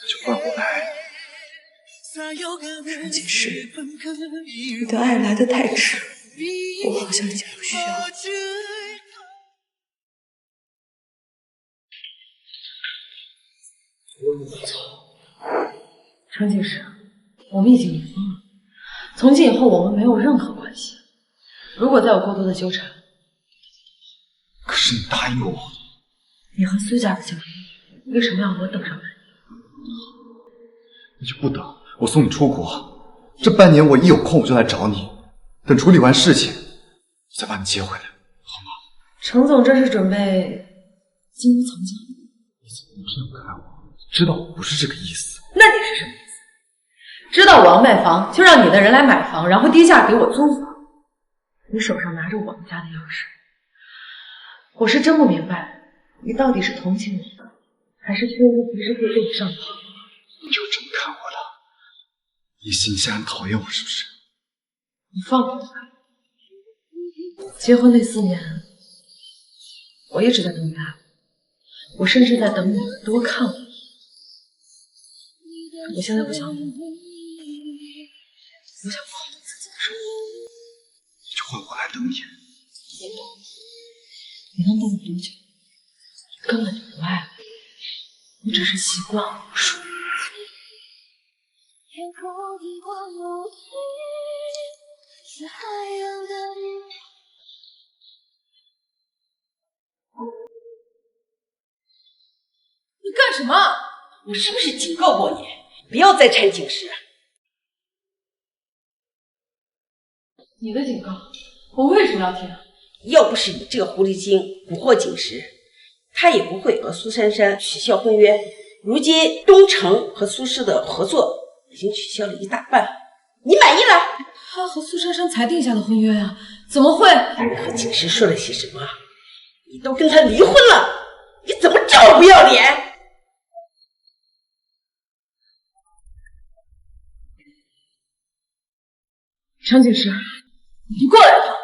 就换我来。陈锦时，你的爱来得太迟，我好像已经不需要了。陈锦时，我们已经离婚了，从今以后我们没有任何关系。如果再有过多的纠缠，可是你答应过我，你和苏家的交易，为什么要我等上半年？那就不等，我送你出国。这半年我一有空我就来找你，等处理完事情，再把你接回来，好吗？程总这是准备金屋藏娇？你怎么这样看我？知道我不是这个意思。那你是什么意思？知道我要卖房，就让你的人来买房，然后低价给我租房。你手上拿着我们家的钥匙，我是真不明白，你到底是同情我，还是缺无其事会对你上头？你就这么看我的？你心里很讨厌我是不是？你放过我！结婚那4年，我一直在等你爱我，我甚至在等你多看我。我现在不想等你，我想过好自己的生活。就换我来等你。你能等我多久？你根本就不爱我，你只是习惯我属于你。天空一望无际，是海洋的雨。你干什么？我是不是警告过你，不要再缠景时？你的警告，我为什么要听？要不是你这个狐狸精蛊惑景时，他也不会和苏珊珊取消婚约。如今东城和苏氏的合作已经取消了一大半，你满意了？他和苏珊珊才定下的婚约呀，怎么会？你和景时说了些什么？你都跟他离婚了，你怎么这么不要脸？程景时，你过来一趟。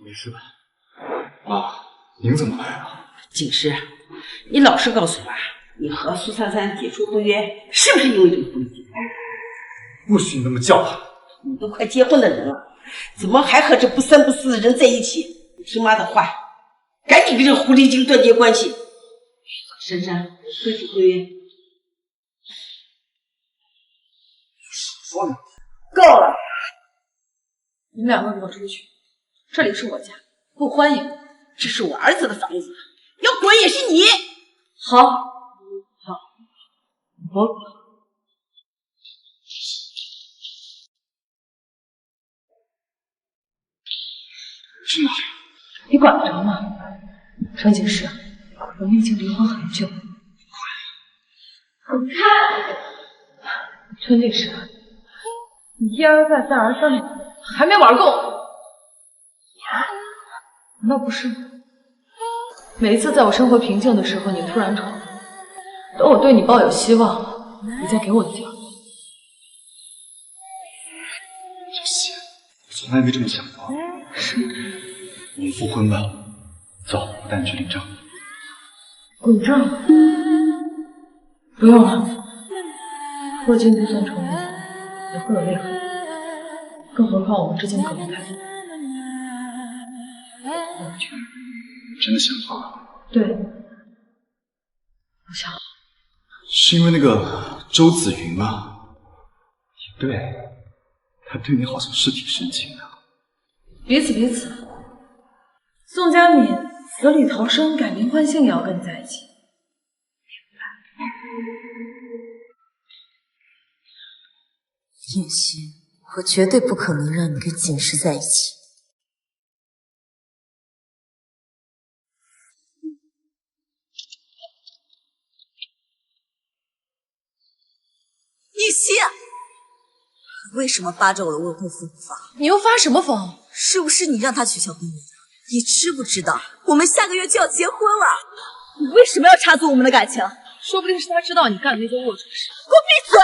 没事吧？妈，您怎么来了？景时，你老实告诉我，你和苏珊珊解除婚约是不是因为这个狐狸精？不许你那么叫他！你都快结婚的人了，怎么还和这不三不四的人在一起？你听妈的话，赶紧跟这个狐狸精断绝关系。珊珊，收起婚约。说呢？够了！你们2个给我出去，这里是我家，不欢迎。这是我儿子的房子，要滚也是你。好，我滚。去哪里？你管得着吗？程景时，我们已经离婚很久了。滚开！程景时，你一而再再而三的还没玩够？玩？难道不是吗？每一次在我生活平静的时候，你突然闯祸；等我对你抱有希望，你再给我一脚。小谢，我从来没这么想过。是。我们复婚吧，走，我带你去领证。领证？不用了，霍金就算重婚，也会有裂痕，更何况我们之间隔了太多。我不去。真的想好了？对，我想好。是因为那个周子云吗？也对，他对你好像是挺深情的。彼此。宋佳敏死里逃生，改名换姓也要跟你在一起。锦溪，我绝对不可能让你跟锦时在一起。叶希，你为什么扒着我的未婚夫不放？你又发什么疯？是不是你让他取消婚礼的？你知不知道我们下个月就要结婚了？你为什么要插足我们的感情？说不定是他知道你干的那些龌龊事。给我闭嘴！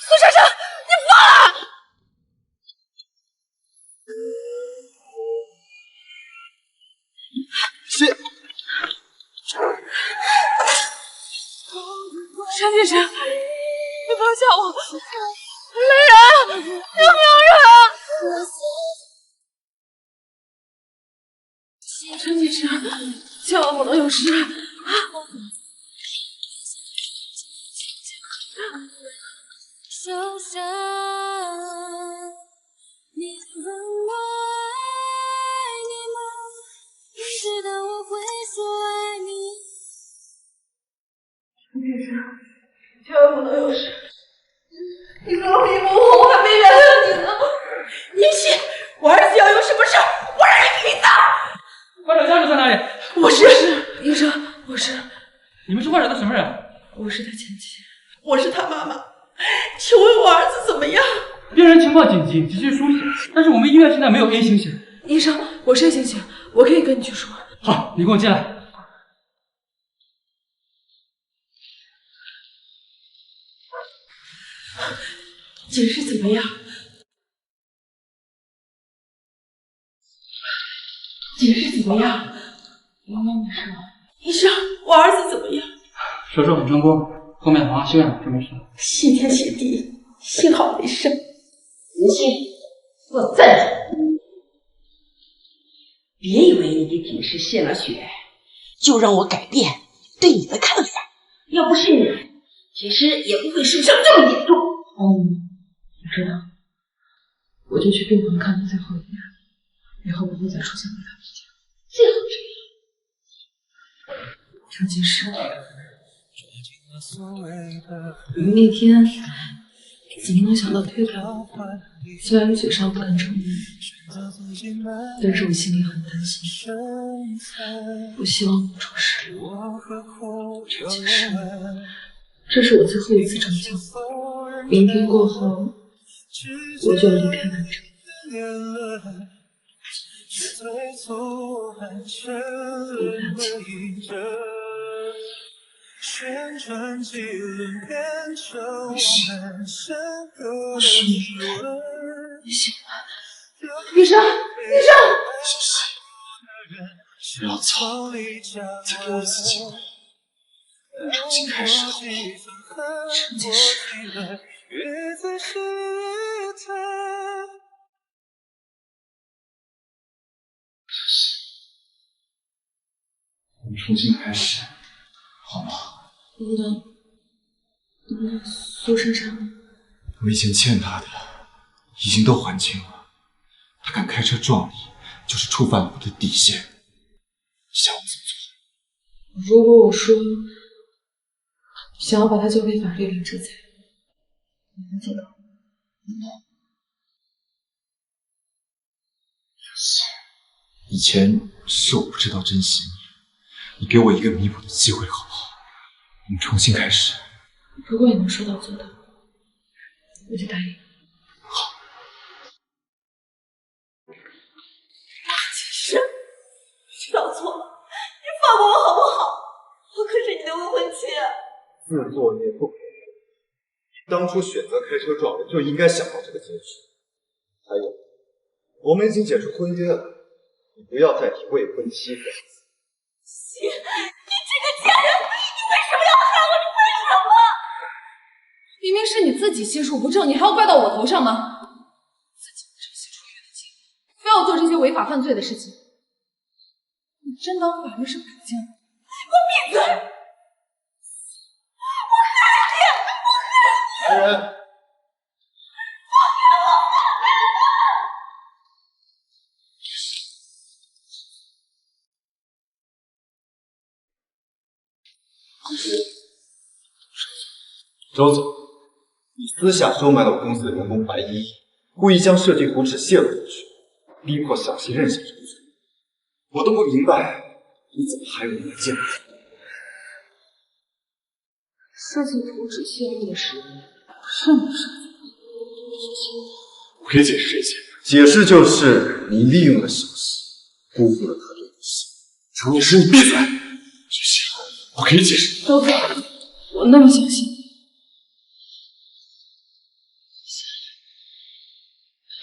苏珊珊，你放了！山先生，你放下我！没人，有没有人？山先生，千万不能有事！受伤，你问我爱你吗？你知道我会说爱你。山先生，千万不能有事！你跟我一模糊，我还没原谅你呢。叶希，我儿子要有什么事，我让你拼的。患者家属在哪里？我是医生，我是。你们是患者的什么人？我是他前妻。我是他妈妈。请问我儿子怎么样？病人情况紧急，急需输血，但是我们医院现在没有 A 型血。医生，我是 A 型血，我可以跟你去说。好，你跟我进来。锦诗怎么样？锦诗怎么样？妈妈没事吧？医生，我儿子怎么样？手术很成功。后面马上休养就没事了。谢天谢地，幸好没事。林欣，我赞成。别以为你给锦诗献了血，就让我改变对你的看法。要不是你，锦诗也不会受伤这么严重。我知道，我就去病房看他最后一眼，以后不会再出现过他之前。最好这样。张锦诗。那天怎么能想到推开我？虽然嘴上不肯承认，但是我心里很担心。我希望不出事。张锦诗，这是我最后一次拯救。明天过后，我就要离开南城。旋转几轮变成我们深刻的你吻。你醒了，医生，医生！不要走，再给我一次机会。重新开始，好不好？陈锦诗。我们重新开始，好吗？那苏珊珊呢？我以前欠他的已经都还清了。他敢开车撞你，就是触犯了我的底线。你想我怎么做？如果我说想要把他交给法律来制裁，你能做到？以前是我不知道珍惜你，你给我一个弥补的机会，好不好？我们重新开始。如果你能说到做到，我就答应。好。锦诗，知道错了，你放过我好不好？我可是你的未婚妻。自作孽不可。当初选择开车撞人，就应该想到这个结局。还有，我们已经解除婚约了，你不要再提未婚妻2个字。你这个贱人，你为什么要害我？你为什么？明明是你自己心术不正，你还要怪到我头上吗？自己这些出狱的经历，非要做这些违法犯罪的事情，你真当法律是宝剑？给我闭嘴！我恨你！我恨你！来人！放开我！放开我！周总，你私下收买了我公司的员工白衣，故意将设计图纸泄露出去，逼迫小希认下陈总。我都不明白，你怎么还有脸见我？设计图纸泄露的是什么事？我可以解释这些。解释就是你利用了小希，辜负了他对你的信任。程女士，你闭嘴！菊溪，我可以解释。都不，我那么相信你，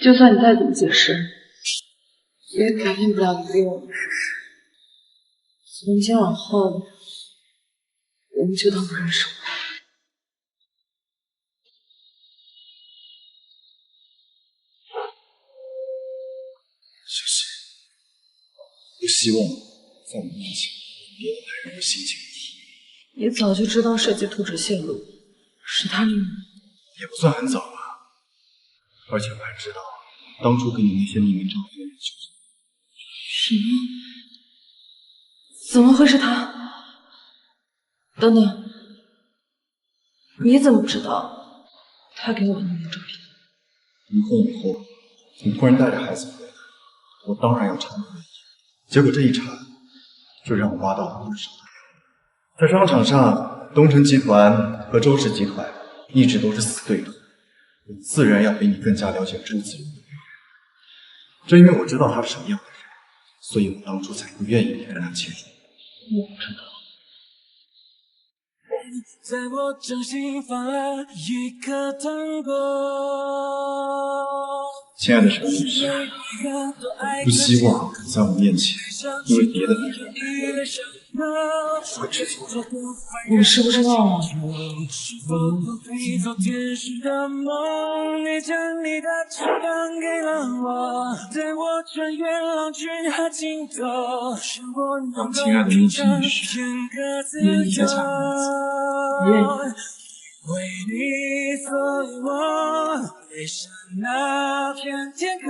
就算你再怎么解释，也改变不了你利用我的事实。从今往后，我们就当不认识我。小希，不希望在我面前别的男人有心情。你早就知道设计图纸泄露是他利用的，也不算很早吧。而且我还知道，当初给你那些匿名照片的人就是什么？怎么会是他？等等，你怎么知道他给我的那张照片？离婚以后，你突然带着孩子回来，我当然要查你的原因。结果这一查，就让我挖到了不少的料。在商场上，东城集团和周氏集团一直都是死对头，我自然要比你更加了解周子瑜的为人。正因为我知道他是什么样的人，所以我当初才不愿意跟他接触。我不知道。在我掌心放了一颗糖果。亲爱的陈律师，不希望在我面前因为别的男人会知错。你是不是忘了？让亲爱的年轻律师愿意再嫁给男子，愿意。为你，所以我背上那片天空。